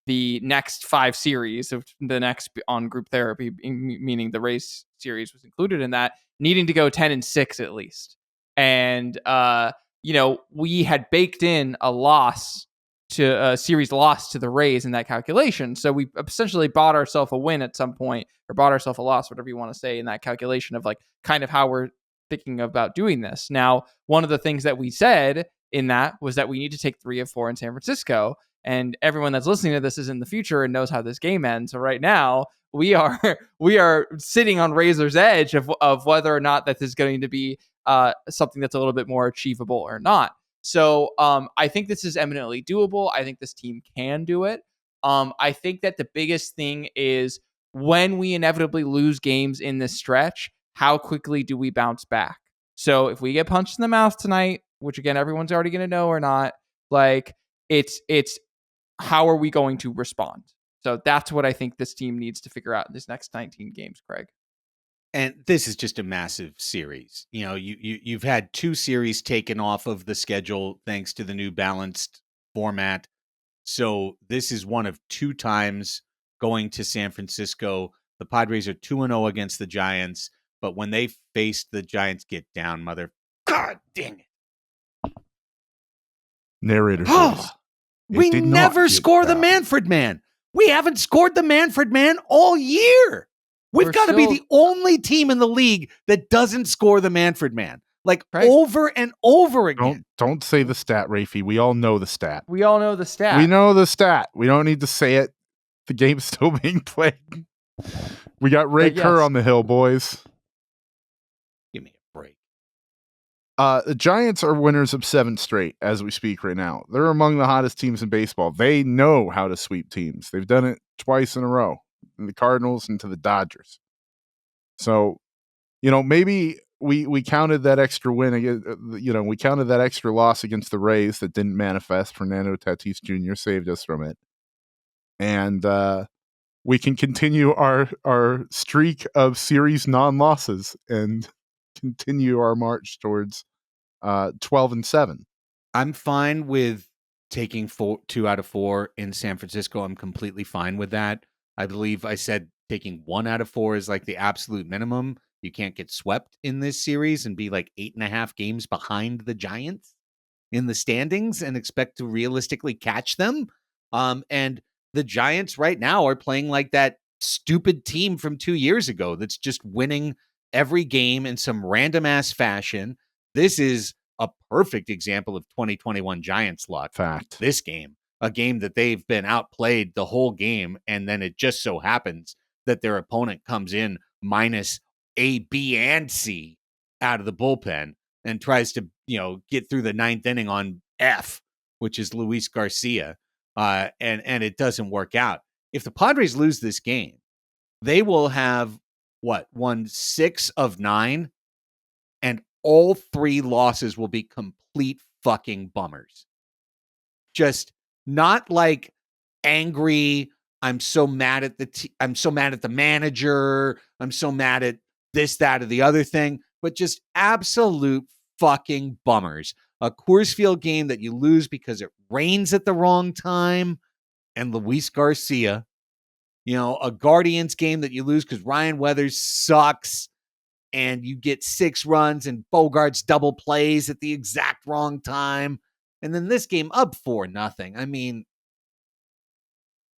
the next 5 series of the next on group therapy, meaning the Rays series was included in that, needing to go 10-6 at least. And, we had baked in a series loss to the Rays in that calculation. So we essentially bought ourselves a win at some point, or bought ourselves a loss, whatever you want to say, in that calculation of kind of how we're thinking about doing this. Now, one of the things that we said in that was that we need to take 3 of 4 in San Francisco. And everyone that's listening to this is in the future and knows how this game ends. So right now, we are sitting on razor's edge of whether or not that is going to be something that's a little bit more achievable or not. So I think this is eminently doable. I think this team can do it. I think that the biggest thing is when we inevitably lose games in this stretch, how quickly do we bounce back? So if we get punched in the mouth tonight, which again, everyone's already going to know or not, it's how are we going to respond? So that's what I think this team needs to figure out in this next 19 games, Craig. And this is just a massive series. You've had 2 series taken off of the schedule thanks to the new balanced format. So this is one of 2 times going to San Francisco. The Padres are 2-0 against the Giants, but when they face the Giants, get down, God dang it. Narrator voice. We never score the Manfred man. We haven't scored the Manfred man all year. We've got to be the only team in the league that doesn't score the Manfred man, over and over again. Don't say the stat, Raphie. We all know the stat. We all know the stat. We know the stat. We don't need to say it. The game's still being played. We got Ray Kerr on the hill, boys. Give me a break. The Giants are winners of 7 straight as we speak right now. They're among the hottest teams in baseball. They know how to sweep teams. They've done it twice in a row. And the Cardinals and to the Dodgers. So, maybe we counted that extra win against, we counted that extra loss against the Rays that didn't manifest. Fernando Tatis Jr. saved us from it, and we can continue our streak of series non-losses and continue our march towards 12-7. I'm fine with taking 2 out of 4 in San Francisco. I'm completely fine with that. I believe I said taking 1 out of 4 is like the absolute minimum. You can't get swept in this series and be like 8.5 games behind the Giants in the standings and expect to realistically catch them. And the Giants right now are playing like that stupid team from 2 years ago that's just winning every game in some random ass fashion. This is a perfect example of 2021 Giants luck. Fact. This game, a game that they've been outplayed the whole game, and then it just so happens that their opponent comes in minus A, B, and C out of the bullpen and tries to, get through the 9th inning on F, which is Luis Garcia, and it doesn't work out. If the Padres lose this game, they will have, won 6 of 9, and all 3 losses will be complete fucking bummers. Just not like angry, I'm so mad at I'm so mad at the manager, I'm so mad at this, that, or the other thing, but just absolute fucking bummers. A Coors Field game that you lose because it rains at the wrong time, and Luis Garcia. A Guardians game that you lose because Ryan Weathers sucks, and you get 6 runs and Bogarts double plays at the exact wrong time. And then this game up 4-0. I mean,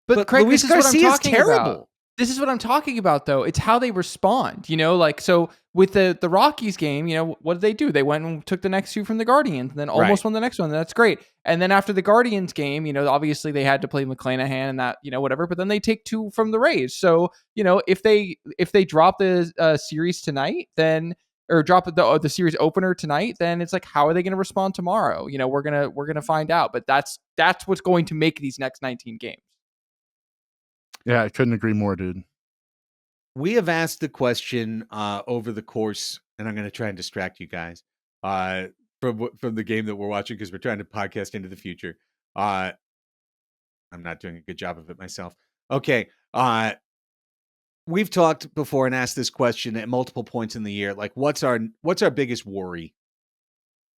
but Craig, Luis this is what I'm Garcia's talking terrible. about. This is what I'm talking about, though. It's how they respond, so with the Rockies game, what did they do? They went and took the next 2 from the Guardians and then almost won the next one. That's great. And then after the Guardians game, obviously they had to play McClanahan and that, whatever, but then they take 2 from the Rays. So, if they drop the series tonight, then, or drop the series opener tonight, then it's like, how are they going to respond tomorrow? We're going to find out, but that's what's going to make these next 19 games. Yeah, I couldn't agree more, dude. We have asked the question over the course, and I'm going to try and distract you guys from the game that we're watching because we're trying to podcast into the future. I'm not doing a good job of it myself. Okay. We've talked before and asked this question at multiple points in the year. Like, what's our biggest worry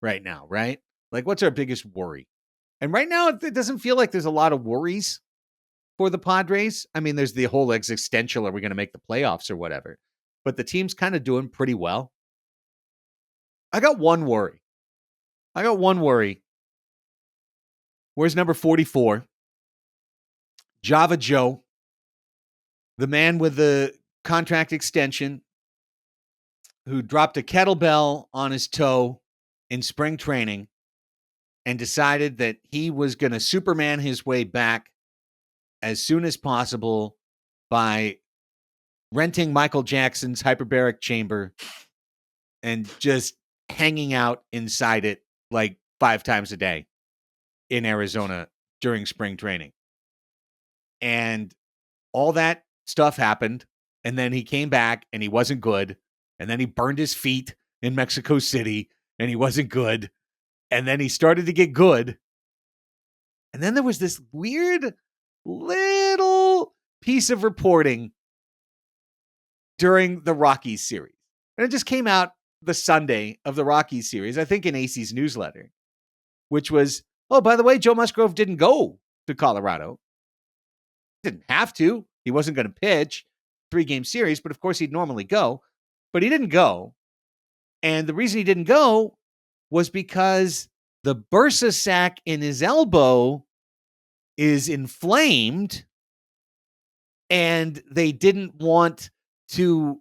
right now, right? Like, what's our biggest worry? And right now, it doesn't feel like there's a lot of worries for the Padres. I mean, there's the whole existential, are we going to make the playoffs or whatever? But the team's kind of doing pretty well. I got one worry. Where's number 44? Java Joe, the man with the contract extension who dropped a kettlebell on his toe in spring training and decided that he was going to Superman his way back as soon as possible by renting Michael Jackson's hyperbaric chamber and just hanging out inside it like 5 times a day in Arizona during spring training. And all that stuff happened. And then he came back and he wasn't good. And then he burned his feet in Mexico City and he wasn't good. And then he started to get good. And then there was this weird little piece of reporting during the Rockies series. And it just came out the Sunday of the Rockies series, I think in AC's newsletter, which was, oh, by the way, Joe Musgrove didn't go to Colorado. He didn't have to. He wasn't going to pitch 3-game series, but of course he'd normally go. But he didn't go. And the reason he didn't go was because the bursa sac in his elbow is inflamed, and they didn't want to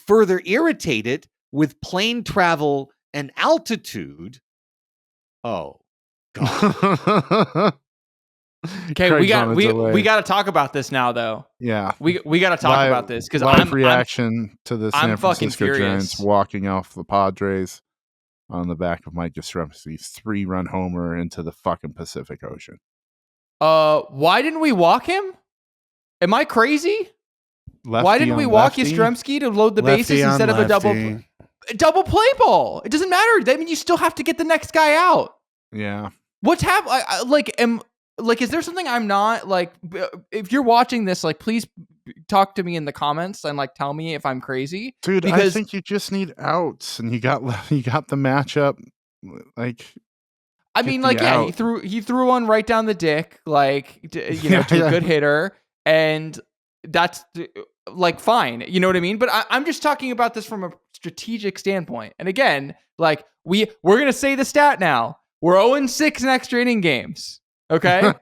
further irritate it with plane travel and altitude. Oh, God. Okay, we got to talk about this now, though. Yeah, we got to talk about this because I'm reaction to the San Francisco Giants walking off the Padres on the back of Mike Yastrzemski's 3-run homer into the fucking Pacific Ocean. Why didn't we walk him? Am I crazy? Why didn't we walk Yastrzemski to load the bases instead of a double? double play ball. It doesn't matter. I mean, you still have to get the next guy out. Yeah. What's happening? Is there something I'm not like? If you're watching this, like, please talk to me in the comments and like tell me if I'm crazy, Dude. because I think you just need outs, and you got the matchup. Like, I mean, like, yeah, he threw one right down the dick, like, to a good hitter, and that's like fine, you know what I mean? But I'm just talking about this from a strategic standpoint. And again, like, we're gonna say the stat now. We're 0-6 in extra inning games. Okay,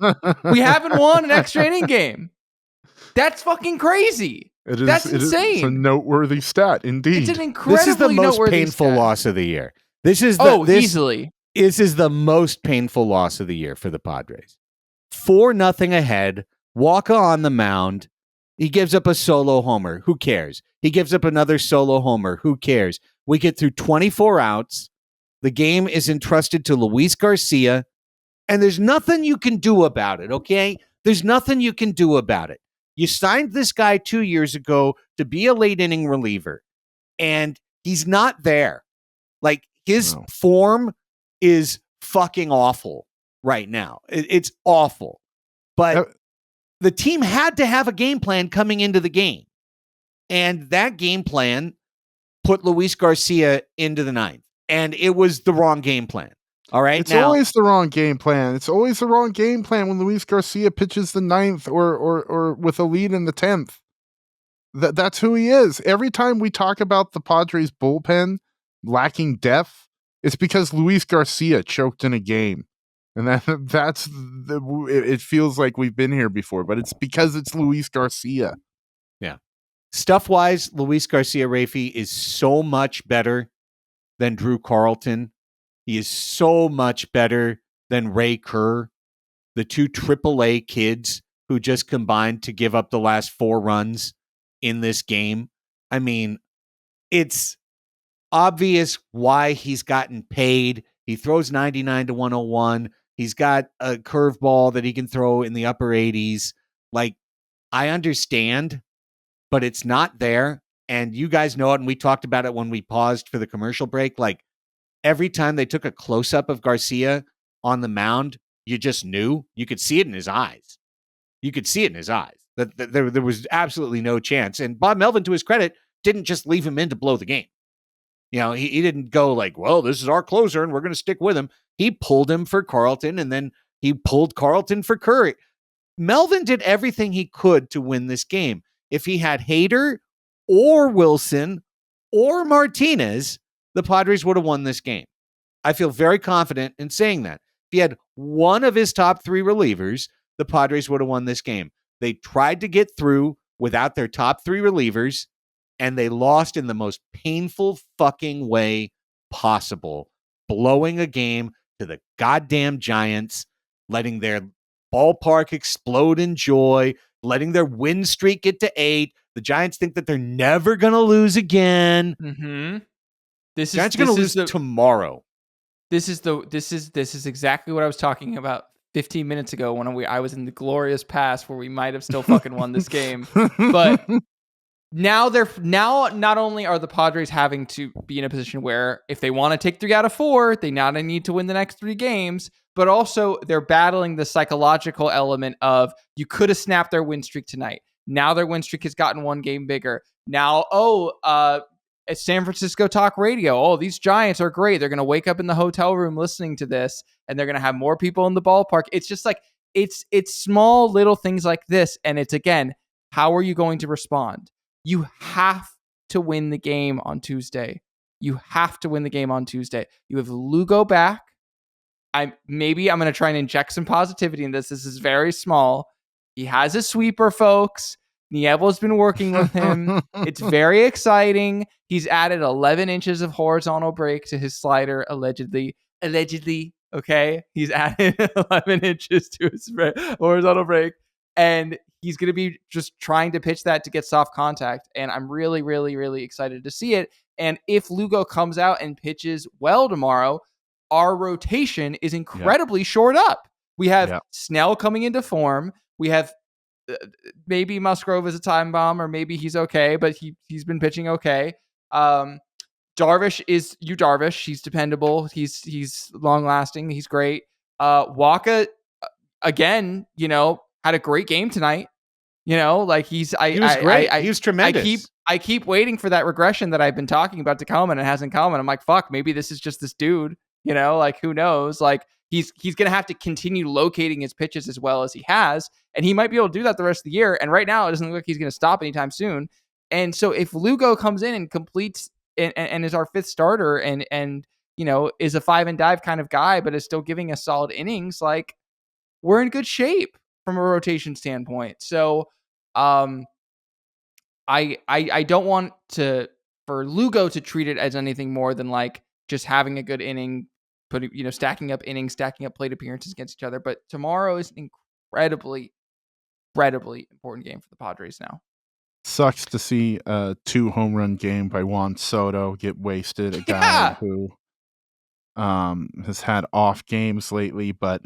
we haven't won an extra inning game. That's fucking crazy. It is. That's insane. It's a noteworthy stat, indeed. It's an incredibly This is the most painful stat. loss of the year. This is easily. This is the most painful loss of the year for the Padres. 4-0 ahead. Walker on the mound. He gives up a solo homer. Who cares? He gives up another solo homer. Who cares? We get through 24 outs. The game is entrusted to Luis Garcia, and there's nothing you can do about it, okay? There's nothing you can do about it. You signed this guy 2 years ago to be a late inning reliever, and he's not there. Like, his form is fucking awful right now. It's awful. But the team had to have a game plan coming into the game. And that game plan put Luis Garcia into the ninth. And it was the wrong game plan. All right. It's always the wrong game plan. It's always the wrong game plan when Luis Garcia pitches the ninth or with a lead in the 10th. That's who he is. Every time we talk about the Padres bullpen lacking depth, it's because Luis Garcia choked in a game. And it feels like we've been here before, but it's because it's Luis Garcia. Yeah. Stuff-wise, Luis Garcia, Raphie, is so much better than Drew Carlton. He is so much better than Ray Kerr, the two AAA kids who just combined to give up the last 4 runs in this game. I mean, it's obvious why he's gotten paid. He throws 99 to 101. He's got a curveball that he can throw in the upper 80s. Like, I understand, but it's not there. And you guys know it. And we talked about it when we paused for the commercial break. Like, every time they took a close-up of Garcia on the mound, you just knew. You could see it in his eyes. You could see it in his eyes. That there was absolutely no chance. And Bob Melvin, to his credit, didn't just leave him in to blow the game. You know, he didn't go like, well, this is our closer and we're going to stick with him. He pulled him for Carlton, and then he pulled Carlton for Curry. Melvin did everything he could to win this game. If he had Hader or Wilson or Martinez, the Padres would have won this game. I feel very confident in saying that. If he had one of his top 3 relievers, the Padres would have won this game. They tried to get through without their top 3 relievers, and they lost in the most painful fucking way possible, blowing a game to the goddamn Giants, letting their ballpark explode in joy, letting their win streak get to 8. The Giants think that they're never going to lose again. Mm-hmm. Giants are going to lose tomorrow. This is exactly what I was talking about 15 minutes ago when I was in the glorious past where we might have still fucking won this game. But now not only are the Padres having to be in a position where if they want to take 3 out of 4, they not only need to win the next 3 games, but also they're battling the psychological element of you could have snapped their win streak tonight. Now their win streak has gotten 1 game bigger. Now, it's San Francisco talk radio. Oh, these Giants are great. They're going to wake up in the hotel room listening to this, and they're going to have more people in the ballpark. It's just like, it's small little things like this. And it's, again, how are you going to respond? You have to win the game on Tuesday. You have to win the game on Tuesday. You have Lugo back. I'm going to try and inject some positivity in this. This is very small. He has a sweeper, folks. Nievo's been working with him. It's very exciting. He's added 11 inches of horizontal break to his slider, allegedly. Okay? He's added 11 inches to his horizontal break. And he's going to be just trying to pitch that to get soft contact. And I'm really, really, really excited to see it. And if Lugo comes out and pitches well tomorrow, our rotation is incredibly shored up. We have Snell coming into form. We have maybe Musgrove is a time bomb, or maybe he's okay, but he's been pitching okay. Darvish is Darvish. He's dependable. He's long lasting. He's great. Waka, again, had a great game tonight. He was great. He was tremendous. I keep waiting for that regression that I've been talking about to come, and it hasn't come. And I'm like, fuck, maybe this is just this dude. Who knows? He's going to have to continue locating his pitches as well as he has, and he might be able to do that the rest of the year. And right now, it doesn't look like he's going to stop anytime soon. And so if Lugo comes in and completes and is our fifth starter and is a 5 and dive kind of guy, but is still giving us solid innings, we're in good shape from a rotation standpoint. So I don't want for Lugo to treat it as anything more than just having a good inning, stacking up innings, stacking up plate appearances against each other. But tomorrow is an incredibly important game for the Padres now. Sucks to see a 2 home run game by Juan Soto get wasted. A guy who has had off games lately, but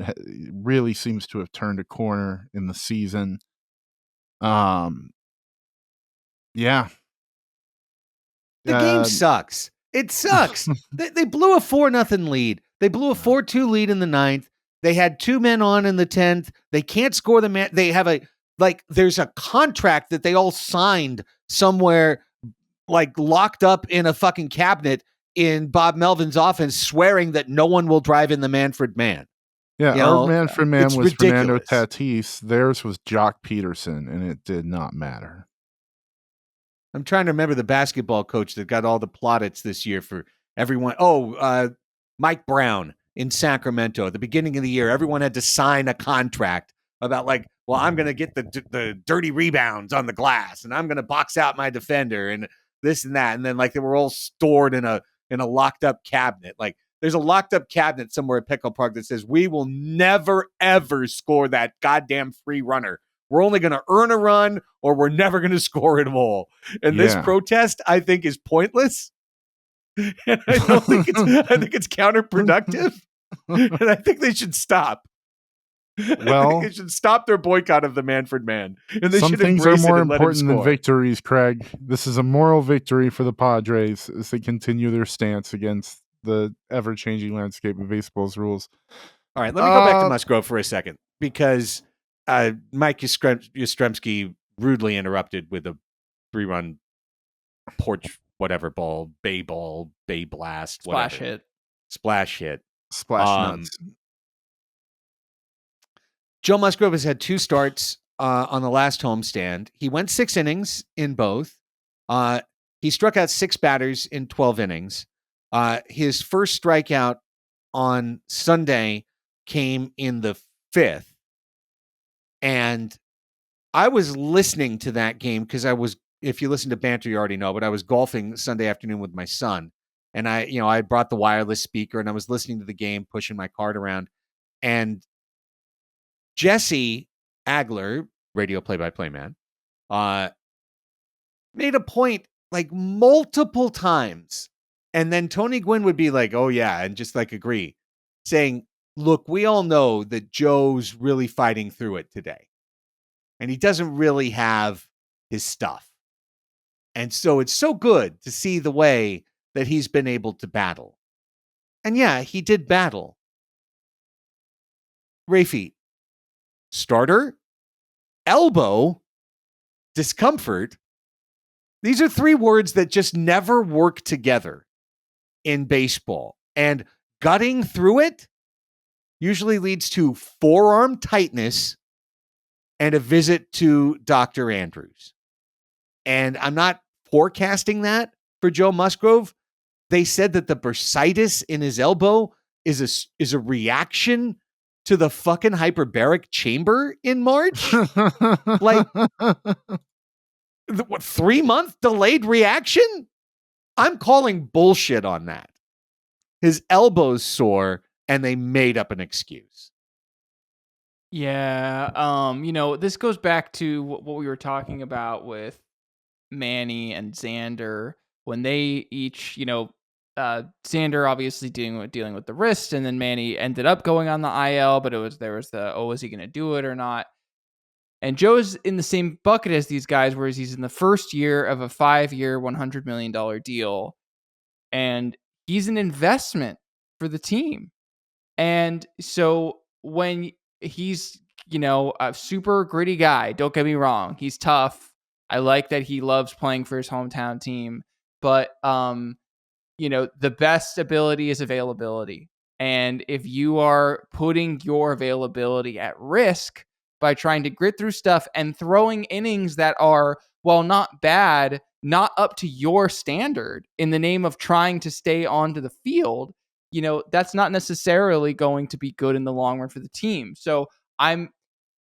really seems to have turned a corner in the season. Yeah. The game sucks. It sucks. They blew a 4-0 lead. They blew a 4-2 lead in the 9th. They had 2 men on in the 10th. They can't score the man. They have there's a contract that they all signed somewhere, locked up in a fucking cabinet in Bob Melvin's office, swearing that no one will drive in the Manfred man. Yeah, our Manfred man was ridiculous. Fernando Tatis. Theirs was Jock Peterson, and it did not matter. I'm trying to remember the basketball coach that got all the plaudits this year for everyone. Oh, Mike Brown in Sacramento. At the beginning of the year, everyone had to sign a contract about I'm going to get the dirty rebounds on the glass, and I'm going to box out my defender, and this and that. And then they were all stored in a locked up cabinet. There's a locked up cabinet somewhere at Petco Park that says, we will never, ever score that goddamn free runner. We're only going to earn a run, or we're never going to score at all. And this protest, I think, is pointless. And I think it's counterproductive. And I think they should stop. Well, I think they should stop their boycott of the Manfred man. And they some things are more important than victories, Craig. This is a moral victory for the Padres as they continue their stance against the ever-changing landscape of baseball's rules. All right, let me go back to Musgrove for a second, because Mike Yastrzemski rudely interrupted with a 3-run porch, whatever ball, bay blast, whatever. Splash hit. Nuts. Joe Musgrove has had 2 starts on the last homestand. He went 6 innings in both. He struck out 6 batters in 12 innings. His first strikeout on Sunday came in the 5th. And I was listening to that game because if you listen to Banter, you already know, but I was golfing Sunday afternoon with my son. And I brought the wireless speaker and I was listening to the game, pushing my cart around. And Jesse Agler, radio play-by-play man, made a point multiple times. And then Tony Gwynn would be like, oh yeah, and just agree, saying, look, we all know that Joe's really fighting through it today. And he doesn't really have his stuff. And so it's so good to see the way that he's been able to battle. And yeah, he did battle. Raphie, starter, elbow, discomfort. These are 3 words that just never work together in baseball. And gutting through it usually leads to forearm tightness and a visit to Dr. Andrews. And I'm not forecasting that for Joe Musgrove. They said that the bursitis in his elbow is a reaction to the fucking hyperbaric chamber in March. What 3-month delayed reaction? I'm calling bullshit on that. His elbow's sore and they made up an excuse. Yeah. This goes back to what we were talking about with Manny and Xander when they each, Xander obviously dealing with the wrist, and then Manny ended up going on the IL, but there was is he going to do it or not? And Joe's in the same bucket as these guys, whereas he's in the first year of a 5-year, $100 million deal. and he's an investment for the team. And so when he's, a super gritty guy, don't get me wrong, he's tough. I like that he loves playing for his hometown team, but the best ability is availability. And if you are putting your availability at risk by trying to grit through stuff and throwing innings that are, while not bad, not up to your standard in the name of trying to stay onto the field, that's not necessarily going to be good in the long run for the team. So I'm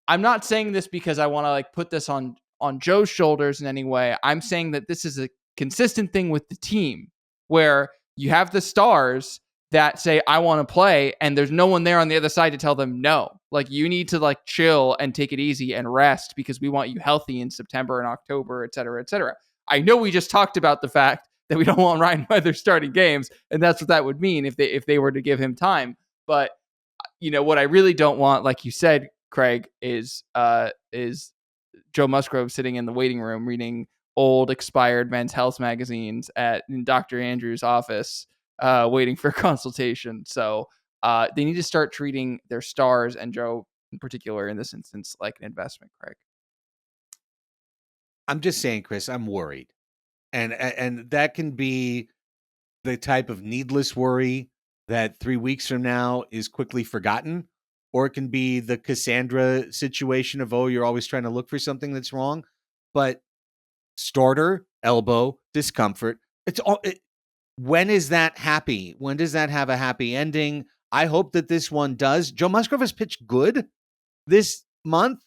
not saying this because I want to like put this on Joe's shoulders in any way. I'm saying that this is a consistent thing with the team where you have the stars that say, I want to play, and there's no one there on the other side to tell them no. Like, you need to like chill and take it easy and rest because we want you healthy in September and October, et cetera, et cetera. I know we just talked about the fact that we don't want Ryan Weathers starting games, and that's what that would mean if they were to give him time. But what I really don't want, like you said, Craig, is Joe Musgrove sitting in the waiting room reading old expired Men's Health magazines in Dr. Andrews' office, waiting for consultation. So they need to start treating their stars, and Joe in particular in this instance, like an investment, Craig. I'm just saying, Chris, I'm worried. And that can be the type of needless worry that 3 weeks from now is quickly forgotten, or it can be the Cassandra situation of, oh, you're always trying to look for something that's wrong. But starter, elbow, discomfort. When is that happy? When does that have a happy ending? I hope that this one does. Joe Musgrove has pitched good this month.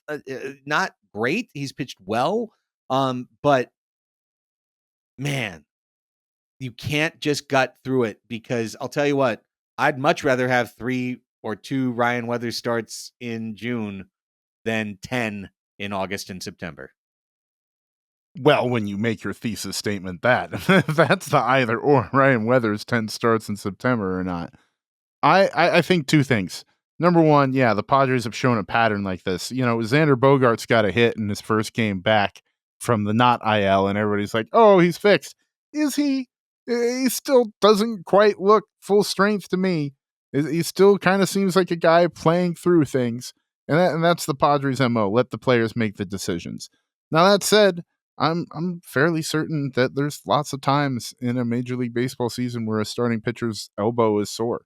Not great. He's pitched well. But man, you can't just gut through it, because I'll tell you what, I'd much rather have 3 or 2 Ryan Weathers starts in June than 10 in August and September. Well, when you make your thesis statement that's the either or, Ryan Weathers 10 starts in September or not. I think 2 things. Number one, yeah, the Padres have shown a pattern like this. Xander Bogaerts got a hit in his first game back from the not IL, and everybody's like, oh, he's fixed. Is he? He still doesn't quite look full strength to me. He still kind of seems like a guy playing through things. And that's the Padres' MO. Let the players make the decisions. Now, that said, I'm fairly certain that there's lots of times in a Major League Baseball season where a starting pitcher's elbow is sore.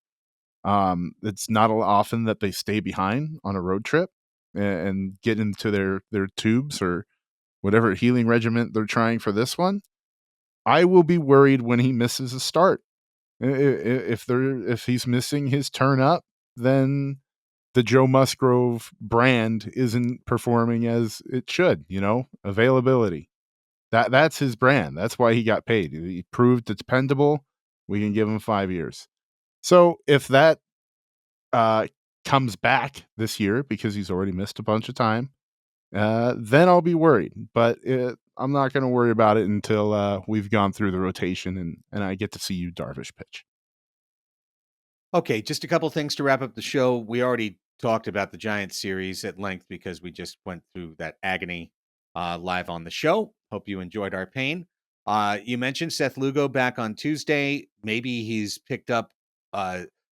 It's not often that they stay behind on a road trip and get into their tubes or whatever healing regimen they're trying for this one. I will be worried when he misses a start. If he's missing his turn up, then the Joe Musgrove brand isn't performing as it should. Availability. That's his brand. That's why he got paid. He proved it's dependable. We can give him 5 years. So if that comes back this year, because he's already missed a bunch of time, then I'll be worried. But I'm not going to worry about it until we've gone through the rotation and I get to see Yu Darvish pitch. Okay, just a couple things to wrap up the show. We already talked about the Giants series at length because we just went through that agony live on the show. Hope you enjoyed our pain. You mentioned Seth Lugo back on Tuesday. Maybe he's picked up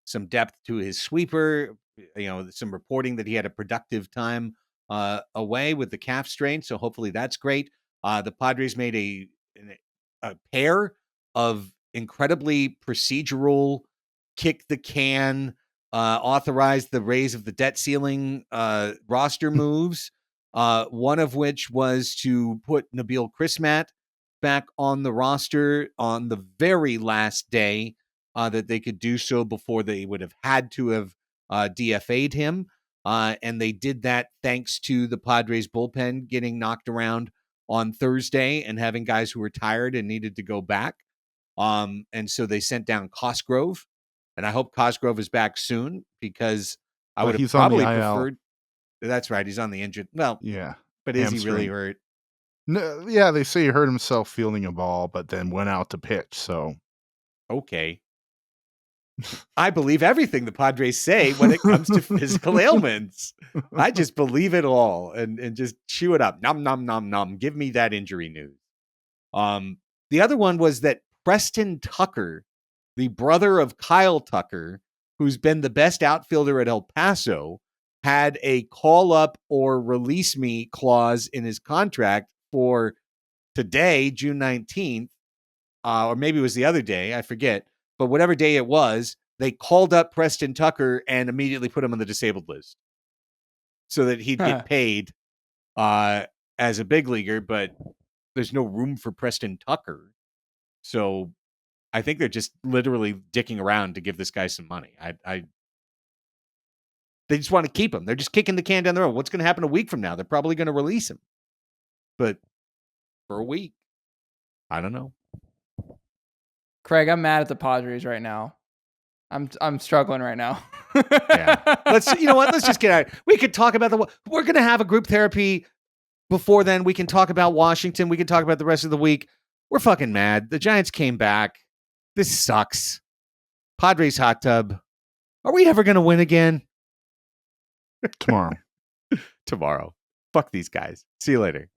some depth to his sweeper. Some reporting that he had a productive time away with the calf strain. So hopefully that's great. The Padres made a pair of incredibly procedural, kick the can, authorized the raise of the debt ceiling roster moves. One of which was to put Nabil Crismatt back on the roster on the very last day that they could do so before they would have had to have DFA'd him. And they did that thanks to the Padres bullpen getting knocked around on Thursday and having guys who were tired and needed to go back. And so they sent down Cosgrove. And I hope Cosgrove is back soon, because I would have probably preferred. That's right. He's on the injured. Well, yeah. But is he really hurt? No, yeah, they say he hurt himself fielding a ball, but then went out to pitch. So, okay. I believe everything the Padres say when it comes to physical ailments. I just believe it all and just chew it up. Nom, nom, nom, nom. Give me that injury news. The other one was that Preston Tucker the brother of Kyle Tucker, who's been the best outfielder at El Paso, had a call up or release me clause in his contract for today, June 19th, or maybe it was the other day, I forget. But whatever day it was, they called up Preston Tucker and immediately put him on the disabled list so that he'd get paid as a big leaguer, but there's no room for Preston Tucker. So I think they're just literally dicking around to give this guy some money. They just want to keep him. They're just kicking the can down the road. What's going to happen a week from now? They're probably going to release him. But for a week, I don't know. Craig, I'm mad at the Padres right now. I'm struggling right now. Yeah. You know what? Let's just get out. We could talk about we're going to have a group therapy before then. We can talk about Washington. We can talk about the rest of the week. We're fucking mad. The Giants came back. This sucks. Padres hot tub. Are we ever going to win again? Tomorrow. Tomorrow. Fuck these guys. See you later.